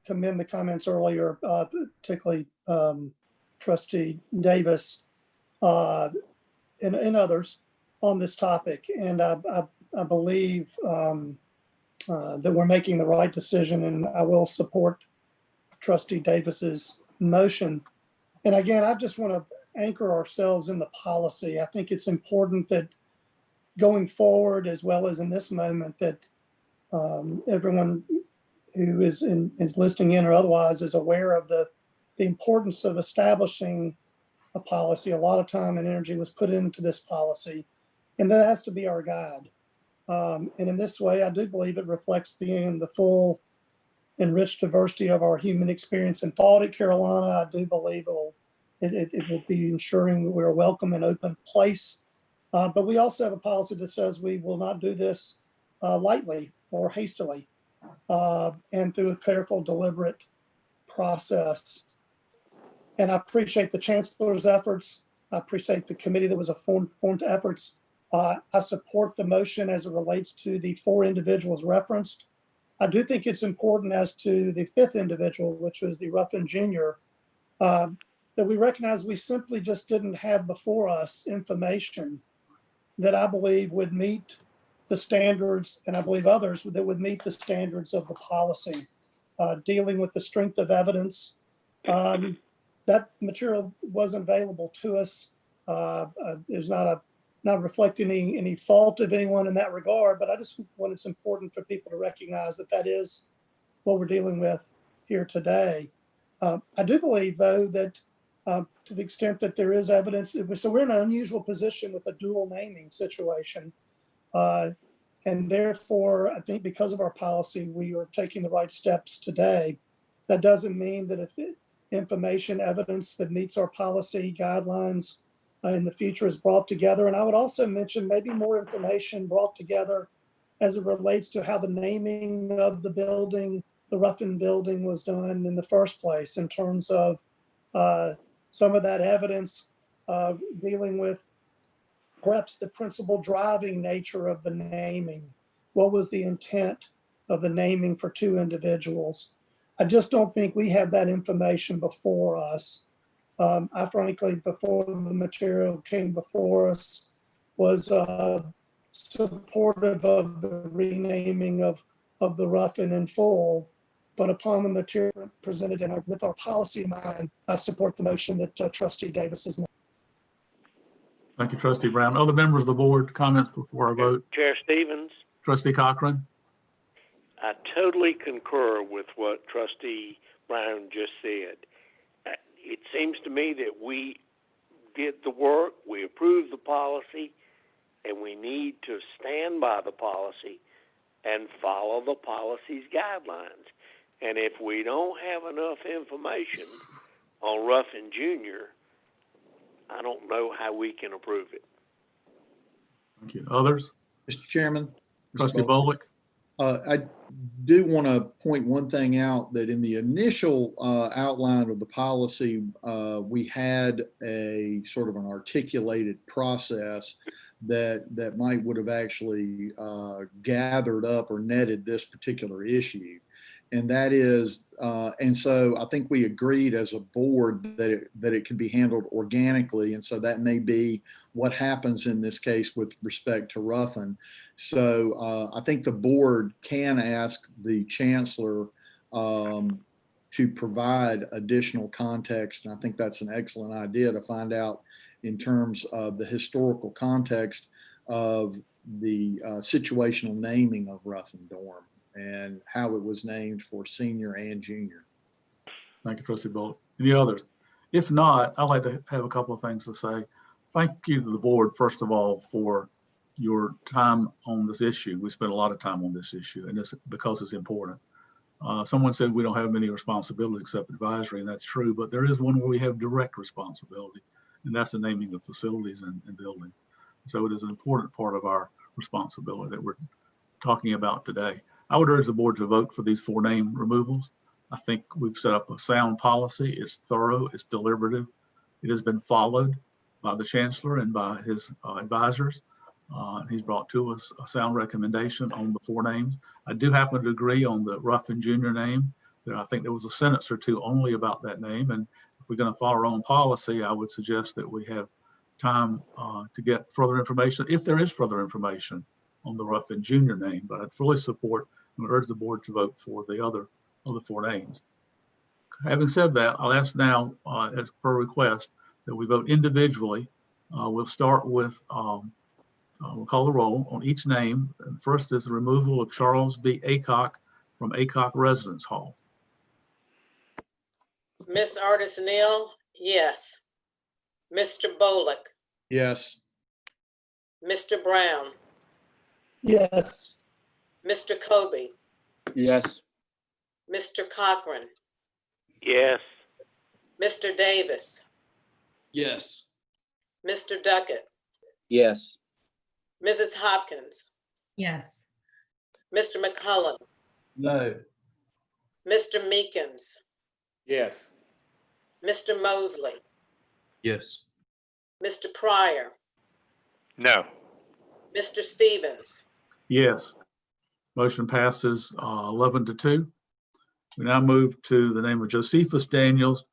commend the comments earlier, particularly Trustee Davis and others on this topic. And I believe that we're making the right decision, and I will support Trustee Davis's motion. And again, I just want to anchor ourselves in the policy. I think it's important that going forward, as well as in this moment, that everyone who is listening in or otherwise is aware of the importance of establishing a policy. A lot of time and energy was put into this policy, and that has to be our guide. And in this way, I do believe it reflects the full enriched diversity of our human experience and thought at Carolina. I do believe it will be ensuring that we're a welcome and open place. But we also have a policy that says we will not do this lightly or hastily, and through a careful, deliberate process. And I appreciate the Chancellor's efforts. I appreciate the committee that was formed efforts. I support the motion as it relates to the 4 individuals referenced. I do think it's important as to the 5th individual, which was the Ruffin Jr., that we recognize we simply just didn't have before us information that I believe would meet the standards, and I believe others that would meet the standards of the policy, dealing with the strength of evidence. That material wasn't available to us. It's not reflecting any fault of anyone in that regard, but I just want it's important for people to recognize that is what we're dealing with here today. I do believe, though, that to the extent that there is evidence, so we're in an unusual position with a dual naming situation. And therefore, I think because of our policy, we are taking the right steps today. That doesn't mean that if information, evidence that meets our policy guidelines in the future is brought together. And I would also mention maybe more information brought together as it relates to how the naming of the building, the Ruffin building, was done in the first place, in terms of some of that evidence dealing with perhaps the principal driving nature of the naming. What was the intent of the naming for 2 individuals? I just don't think we have that information before us. I frankly, before the material came before us, was supportive of the renaming of the Ruffin in full. But upon the material presented with our policy in mind, I support the motion that Trustee Davis has made. Thank you, Trustee Brown. Other members of the board, comments before I vote? Chair Stevens, Trustee Cochran? I totally concur with what Trustee Brown just said. It seems to me that we did the work, we approved the policy, and we need to stand by the policy and follow the policy's guidelines. And if we don't have enough information on Ruffin Jr., I don't know how we can approve it. Thank you. Others? Mr. Chairman. Trustee Bolick? I do want to point one thing out, that in the initial outline of the policy, we had a sort of an articulated process that would have actually gathered up or netted this particular issue. And that is, and so I think we agreed as a board that it can be handled organically. And so that may be what happens in this case with respect to Ruffin. So I think the board can ask the Chancellor to provide additional context. And I think that's an excellent idea, to find out in terms of the historical context of the situational naming of Ruffin Dorm and how it was named for senior and junior. Thank you, Trustee Bolick. Any others? If not, I'd like to have a couple of things to say. Thank you to the board, first of all, for your time on this issue. We spent a lot of time on this issue, and it's because it's important. Someone said we don't have many responsibilities except advisory, and that's true, but there is one where we have direct responsibility, and that's the naming of facilities and buildings. So it is an important part of our responsibility that we're talking about today. I would urge the board to vote for these 4 name removals. I think we've set up a sound policy. It's thorough, it's deliberative. It has been followed by the Chancellor and by his advisors. He's brought to us a sound recommendation on the 4 names. I do happen to agree on the Ruffin Jr. name. I think there was a sentence or two only about that name. And if we're going to follow our own policy, I would suggest that we have time to get further information, if there is further information on the Ruffin Jr. name. But I'd fully support and urge the board to vote for the other 4 names. Having said that, I'll ask now, as per request, that we vote individually. We'll start with, we'll call the roll on each name. And first is the removal of Charles B. Aycock from Aycock Residence Hall. Miss Artis Neal, yes. Mr. Bolick, Yes. Mr. Brown, Yes. Mr. Kobe, Yes. Mr. Cochran, Yes. Mr. Davis, Yes. Mr. Duckett, Yes. Mrs. Hopkins, Yes. Mr. McCullen, No. Mr. Meekins, Yes. Mr. Mosley, Yes. Mr. Pryor, No. Mr. Stevens. Yes. Motion passes 11-2. We now move to the name of Josephus Daniels,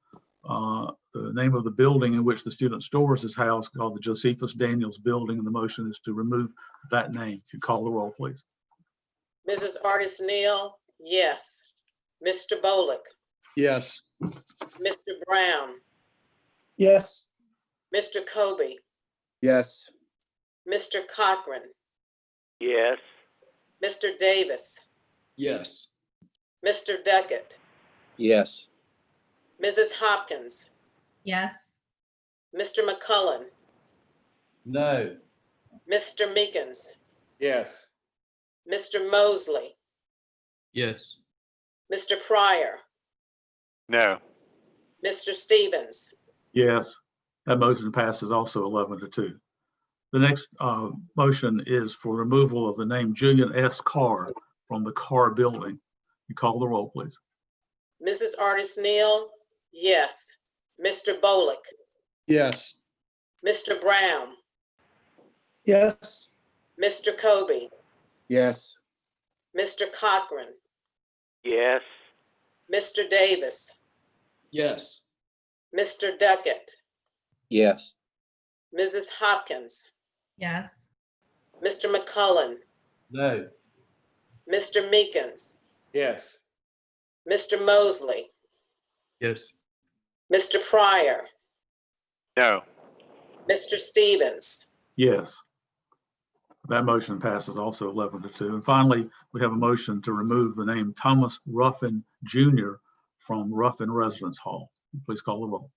the name of the building in which the student stores his house, called the Josephus Daniels Building, and the motion is to remove that name. If you call the roll, please. Mrs. Artis Neal, yes. Mr. Bolick, Yes. Mr. Brown, Yes. Mr. Kobe, Yes. Mr. Cochran, Yes. Mr. Davis, Yes. Mr. Duckett, Yes. Mrs. Hopkins, Yes. Mr. McCullen, No. Mr. Meekins, Yes. Mr. Mosley, Yes. Mr. Pryor, No. Mr. Stevens. Yes. That motion passes also 11-2. The next motion is for removal of the name Julian S. Carr from the Carr Building. You call the roll, please. Mrs. Artis Neal, yes. Mr. Bolick, Yes. Mr. Brown, Yes. Mr. Kobe, Yes. Mr. Cochran, Yes. Mr. Davis, Yes. Mr. Duckett, Yes. Mrs. Hopkins, Yes. Mr. McCullen, No. Mr. Meekins, Yes. Mr. Mosley, Yes. Mr. Pryor, No. Mr. Stevens. Yes. That motion passes also 11-2. And finally, we have a motion to remove the name Thomas Ruffin Jr. from Ruffin Residence Hall. Please call the roll.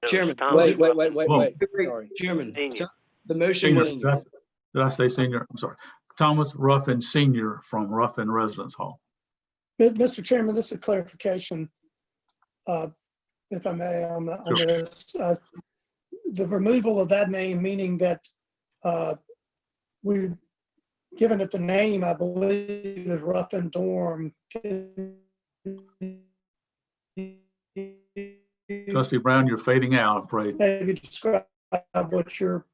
Chairman. Wait. Wait. Sorry. Chairman, Senior. the motion Senior, was, did I say senior? I'm sorry. Thomas Ruffin Sr. from Ruffin Residence Hall. Mr. Chairman, this is a clarification, if I may, on Sure. this. The removal of that name, meaning that we, given that the name, I believe, is Ruffin Dorm. Trustee Brown, you're fading out, I'm afraid. Maybe describe what your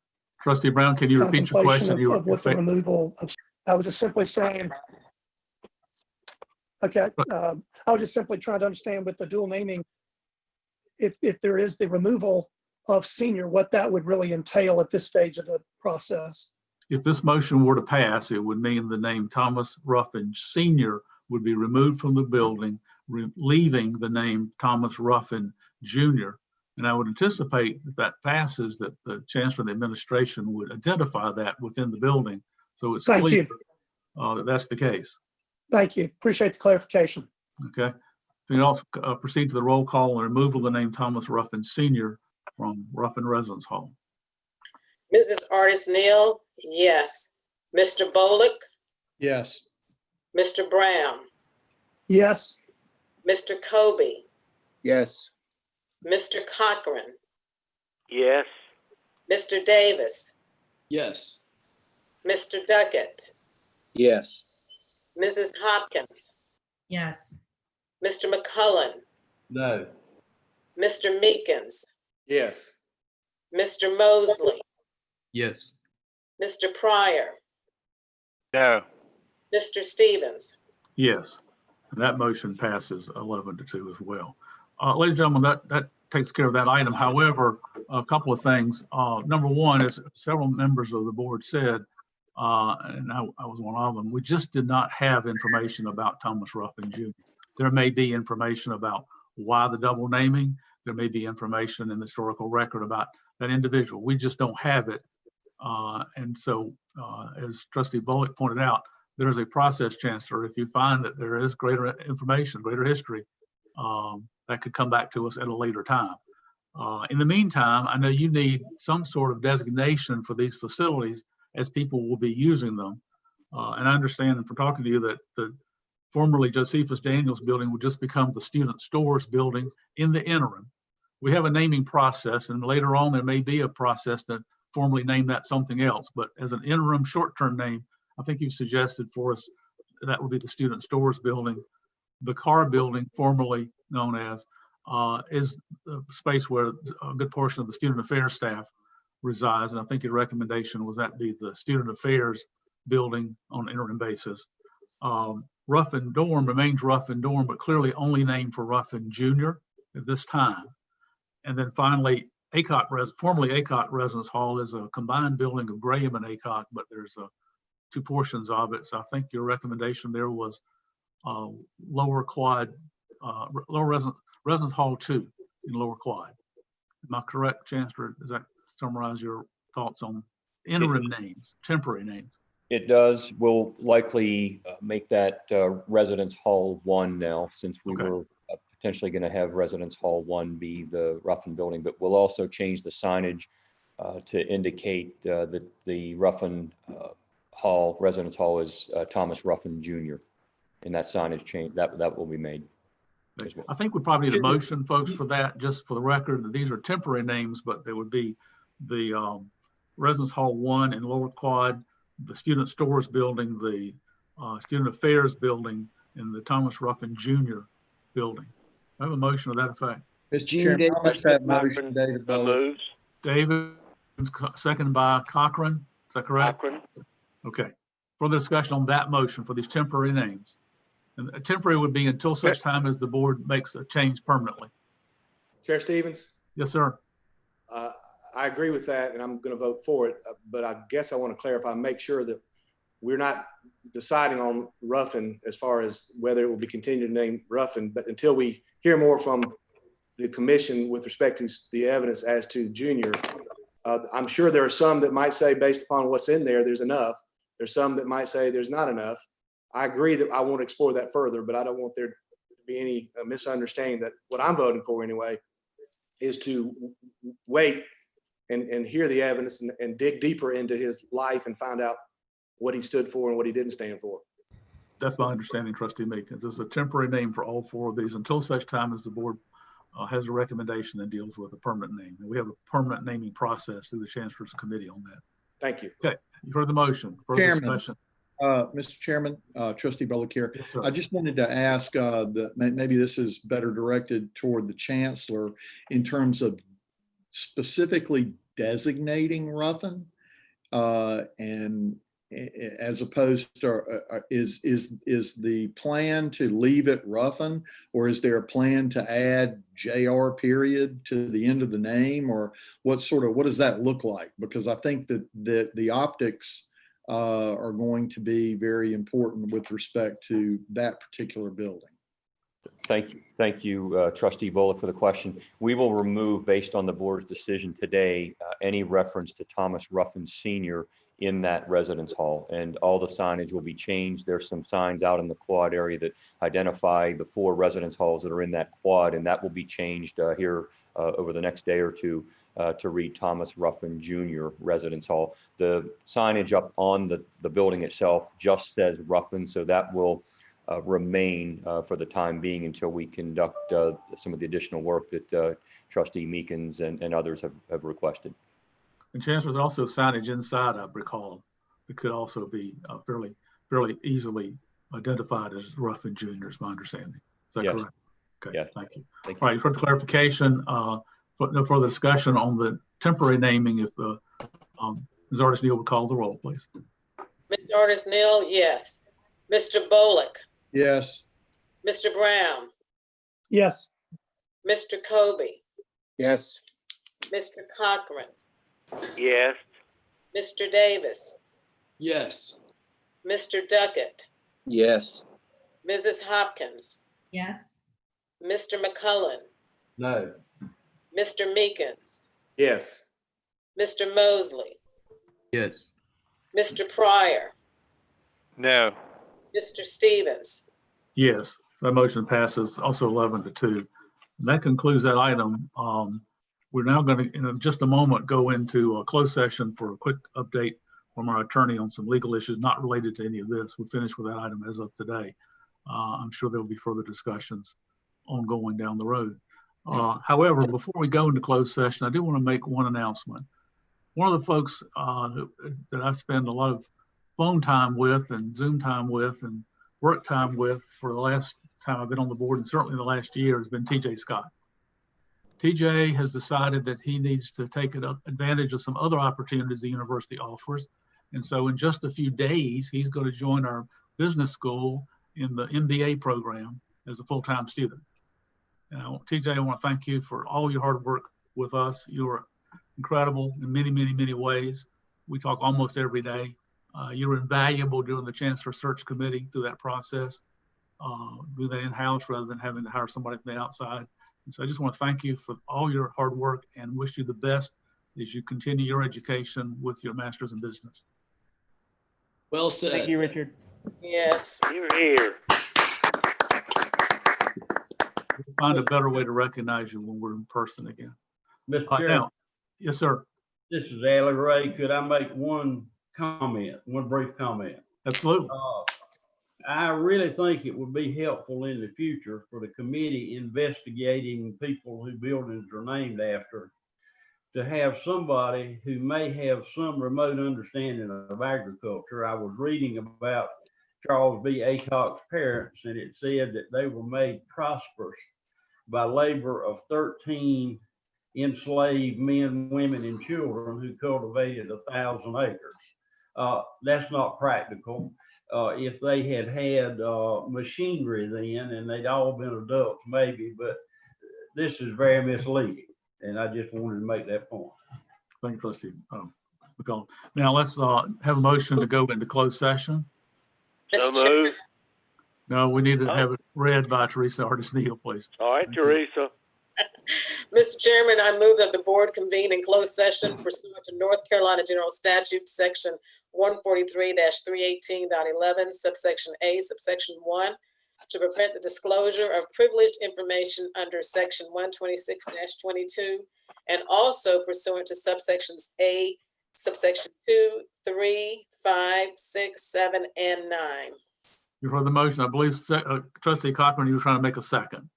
Trustee Brown, can you repeat your question? contemplation of what the removal of, I was just simply saying, okay, I was just simply trying to understand with the dual naming, if there is the removal of senior, what that would really entail at this stage of the process. If this motion were to pass, it would mean the name Thomas Ruffin Sr. would be removed from the building, leaving the name Thomas Ruffin Jr. And I would anticipate that that passes, that the Chancellor and the administration would identify that within the building. So it's Thank clear you. that that's the case. Thank you. Appreciate the clarification. Okay. We can also proceed to the roll call and removal of the name Thomas Ruffin Sr. from Ruffin Residence Hall. Mrs. Artis Neal, yes. Mr. Bolick, Yes. Mr. Brown, Yes. Mr. Kobe, Yes. Mr. Cochran, Yes. Mr. Davis, Yes. Mr. Duckett, Yes. Mrs. Hopkins, Yes. Mr. McCullen, No. Mr. Meekins, Yes. Mr. Mosley, Yes. Mr. Pryor, No. Mr. Stevens. Yes, and that motion passes 11-2 as well. Ladies and gentlemen, that takes care of that item. However, a couple of things. Number one, as several members of the board said, and I was one of them, we just did not have information about Thomas Ruffin Jr. There may be information about why the double naming. There may be information in the historical record about that individual. We just don't have it. And so, as Trustee Bullock pointed out, there is a process, Chancellor. If you find that there is greater information, greater history, that could come back to us at a later time. In the meantime, I know you need some sort of designation for these facilities as people will be using them. And I understand from talking to you that the formerly Josephus Daniels building would just become the student stores building in the interim. We have a naming process, and later on there may be a process to formally name that something else. But as an interim short-term name, I think you've suggested for us that would be the student stores building. The car building, formerly known as, is a space where a good portion of the student affairs staff resides. And I think your recommendation was that be the student affairs building on an interim basis. Ruffin Dorm remains Ruffin Dorm, but clearly only named for Ruffin Jr. at this time. And then finally, formerly Aycock Residence Hall is a combined building of Graham and Aycock, but there's two portions of it. So I think your recommendation there was lower quad, lower residence hall 2 in lower quad. Am I correct, Chancellor? Does that summarize your thoughts on interim names, temporary names? It does. We'll likely make that residence hall 1 now, since we were potentially going to have residence hall 1 be the Ruffin building, but we'll also change the signage to indicate that the Ruffin Hall, residence hall, is Thomas Ruffin Jr. And that signage change, that will be made as well. I think we probably need a motion, folks, for that, just for the record, that these are temporary names, but they would be the residence hall 1 in lower quad, the student stores building, the student affairs building, and the Thomas Ruffin Jr. building. I have a motion to that effect. Mr. Chairman, I'll make that motion, David Bullock. Moves. David, seconded by Cochran. Is that correct? Cochran. Okay. Further discussion on that motion for these temporary names. And temporary would be until such time as the board makes a change permanently. Chair Stevens? Yes, sir. I agree with that, and I'm going to vote for it. But I guess I want to clarify, make sure that we're not deciding on Ruffin as far as whether it will be continued to name Ruffin, but until we hear more from the commission with respect to the evidence as to Junior. I'm sure there are some that might say, based upon what's in there, there's enough. There's some that might say there's not enough. I agree that I want to explore that further, but I don't want there to be any misunderstanding that what I'm voting for anyway is to wait and hear the evidence and dig deeper into his life and find out what he stood for and what he didn't stand for. That's my understanding, Trustee Meekins. It's a temporary name for all 4 of these until such time as the board has a recommendation that deals with a permanent name. And we have a permanent naming process through the Chancellor's Committee on that. Thank you. Okay, you've heard the motion. Further discussion. Mr. Chairman, Trustee Bullock here. Yes, sir. I just wanted to ask maybe this is better directed toward the Chancellor in terms of specifically designating Ruffin and as opposed to is the plan to leave it Ruffin, or is there a plan to add JR period to the end of the name, or what does that look like? Because I think that the optics are going to be very important with respect to that particular building. Thank you, Trustee Bullock, for the question. We will remove, based on the board's decision today, any reference to Thomas Ruffin Sr. in that residence hall, and all the signage will be changed. There's some signs out in the quad area that identify the 4 residence halls that are in that quad, and that will be changed here over the next day or two to read Thomas Ruffin Jr. Residence Hall. The signage up on the building itself just says Ruffin, so that will remain for the time being until we conduct some of the additional work that Trustee Meekins and others have requested. And Chancellor, there's also signage inside, I recall, that could also be fairly easily identified as Ruffin Jr. is my understanding. Is that Yes. correct? Okay, Yes. thank you. Thank you. All right, for the clarification, but no further discussion on the temporary naming. If Ms. Artis Neal would call the roll, please. Mr. Artis Neal, yes. Mr. Bullock, Yes. Mr. Brown, Yes. Mr. Kobe, Yes. Mr. Cochran, Yes. Mr. Davis, Yes. Mr. Duckett, Yes. Mrs. Hopkins, Yes. Mr. McCullen, No. Mr. Meekins, Yes. Mr. Mosley, Yes. Mr. Pryor, No. Mr. Stevens. Yes, that motion passes also 11-2. And that concludes that item. We're now going to, in just a moment, go into a closed session for a quick update from our attorney on some legal issues not related to any of this. We'll finish with that item as of today. I'm sure there'll be further discussions ongoing down the road. However, before we go into closed session, I do want to make one announcement. One of the folks that I spend a lot of phone time with and Zoom time with and work time with for the last time I've been on the board, and certainly the last year, has been TJ Scott. TJ has decided that he needs to take advantage of some other opportunities the university offers. And so in just a few days, he's going to join our business school in the MBA program as a full-time student. And TJ, I want to thank you for all your hard work with us. You are incredible in many, many, many ways. We talk almost every day. You're invaluable during the Chancellor Search Committee through that process. Do that in-house rather than having to hire somebody from the outside. And so I just want to thank you for all your hard work and wish you the best as you continue your education with your master's in business. Well said. Thank you, Richard. Yes. Here, here. We'll find a better way to recognize you when we're in person again. Mr. Chairman, Now, yes, sir. this is Allie Ray. Could I make one brief comment? Absolutely. I really think it would be helpful in the future for the committee investigating people who buildings are named after to have somebody who may have some remote understanding of agriculture. I was reading about Charles B. Aycock's parents, and it said that they were made prosperous by labor of 13 enslaved men, women, and children who cultivated 1,000 acres. That's not practical. If they had had machinery then, and they'd all been adults maybe, but this is very misleading. And I just wanted to make that point. Thank you, Trustee McCollum. Now let's have a motion to go into closed session. So Mr. Chairman, moved. No, we need to have it read by Teresa Artis Neal, please. All right, Thank you. Teresa. Mr. Chairman, I move that the board convene in closed session pursuant to North Carolina General Statute, section 143-318.11, subsection A, subsection 1, to prevent the disclosure of privileged information under section 126-22, and also pursuant to subsections A, subsection 2, 3, 5, 6, 7, and 9. You've heard the motion. I believe Trustee Cochran, you were trying to make a second.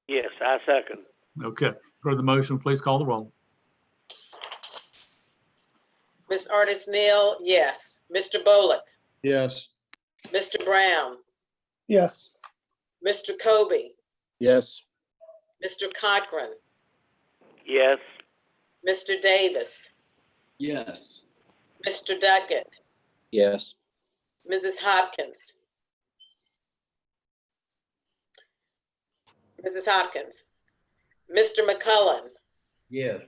Yes, I second. Okay. Heard the motion. Please call the roll. Ms. Artis Neal, yes. Mr. Bullock, Yes. Mr. Brown, Yes. Mr. Kobe, Yes. Mr. Cochran, Yes. Mr. Davis, Yes. Mr. Duckett, Yes. Mrs. Hopkins. Mrs. Hopkins, Mr. McCullen, Yes.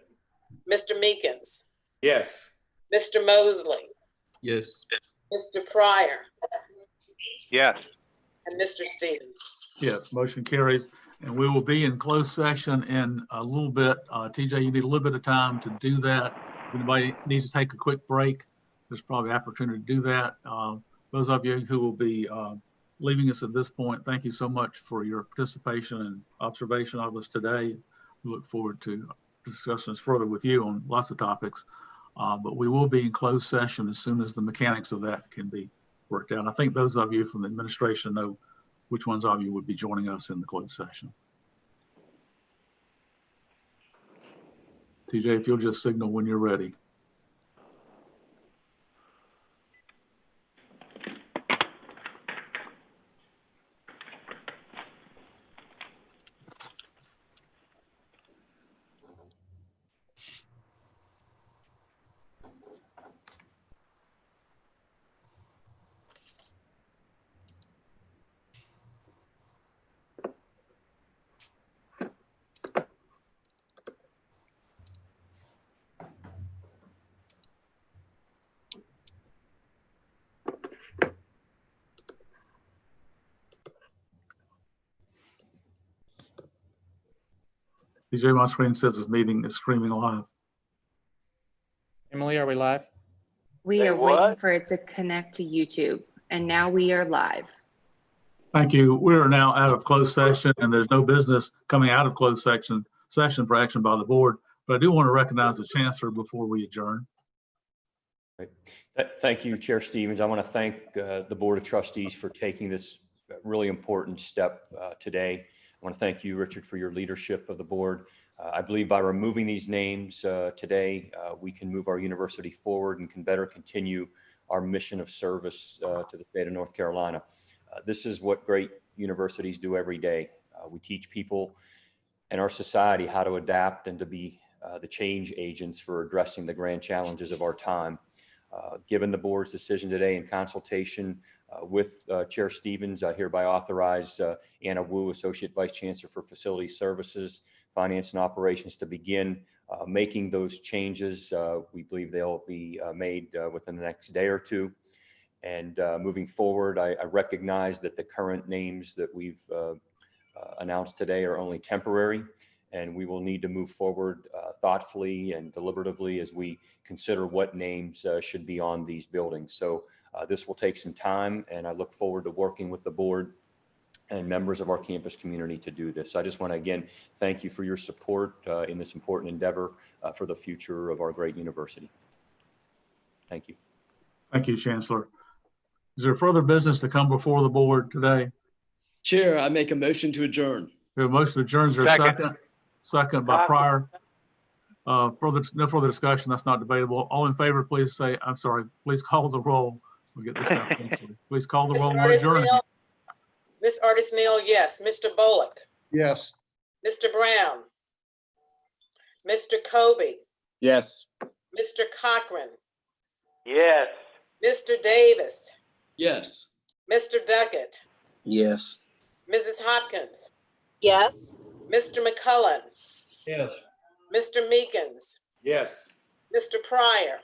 Mr. Meekins, Yes. Mr. Mosley, Yes. Mr. Pryor, Yes. and Mr. Stevens. Yes, motion carries. And we will be in closed session in a little bit. TJ, you need a little bit of time to do that. If anybody needs to take a quick break, there's probably an opportunity to do that. Those of you who will be leaving us at this point, thank you so much for your participation and observation of us today. We look forward to discussing this further with you on lots of topics. But we will be in closed session as soon as the mechanics of that can be worked out. I think those of you from the administration know which ones of you would be joining us in the closed session. TJ, if you'll just signal when you're ready. DJ, my screen says this meeting is streaming live. Emily, are we live? We Say are waiting what? for it to connect to YouTube, and now we are live. Thank you. We are now out of closed session, and there's no business coming out of closed session for action by the board. But I do want to recognize the Chancellor before we adjourn. Right. Thank you, Chair Stevens. I want to thank the Board of Trustees for taking this really important step today. I want to thank you, Richard, for your leadership of the board. I believe by removing these names today, we can move our university forward and can better continue our mission of service to the state of North Carolina. This is what great universities do every day. We teach people and our society how to adapt and to be the change agents for addressing the grand challenges of our time. Given the board's decision today in consultation with Chair Stevens, I hereby authorize Anna Wu, Associate Vice Chancellor for Facility Services, Finance and Operations, to begin making those changes. We believe they'll be made within the next day or two. And moving forward, I recognize that the current names that we've announced today are only temporary, and we will need to move forward thoughtfully and deliberatively as we consider what names should be on these buildings. So this will take some time, and I look forward to working with the board and members of our campus community to do this. I just want to again thank you for your support in this important endeavor for the future of our great university. Thank you. Thank you, Chancellor. Is there further business to come before the board today? Chair, I make a motion to adjourn. We have a motion to adjourn. Is there a second? Second by Pryor. No further discussion. That's not debatable. All in favor, please say, I'm sorry, please call the roll. We'll get this down eventually. Please call the roll. We're adjourned. Ms. Artis Neal, yes. Mr. Bullock, Yes. Mr. Brown, Mr. Kobe, Yes. Mr. Cochran, Yes. Mr. Davis, Yes. Mr. Duckett, Yes. Mrs. Hopkins, Yes. Mr. McCullen, Yes. Mr. Meekins, Yes. Mr. Pryor,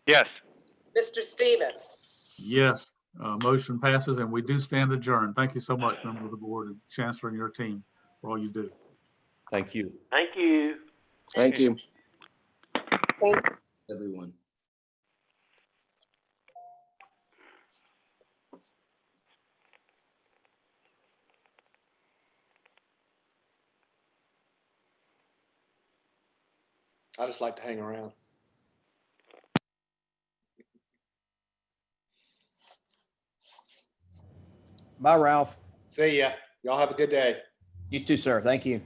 Yes. Mr. Stevens. Yes, motion passes, and we do stand adjourned. Thank you so much, member of the board and Chancellor and your team for all you do. Thank you. Thank you. Thank you. Everyone. I just like to hang around. Bye, Ralph. See ya. Y'all have a good day. You too, sir. Thank you.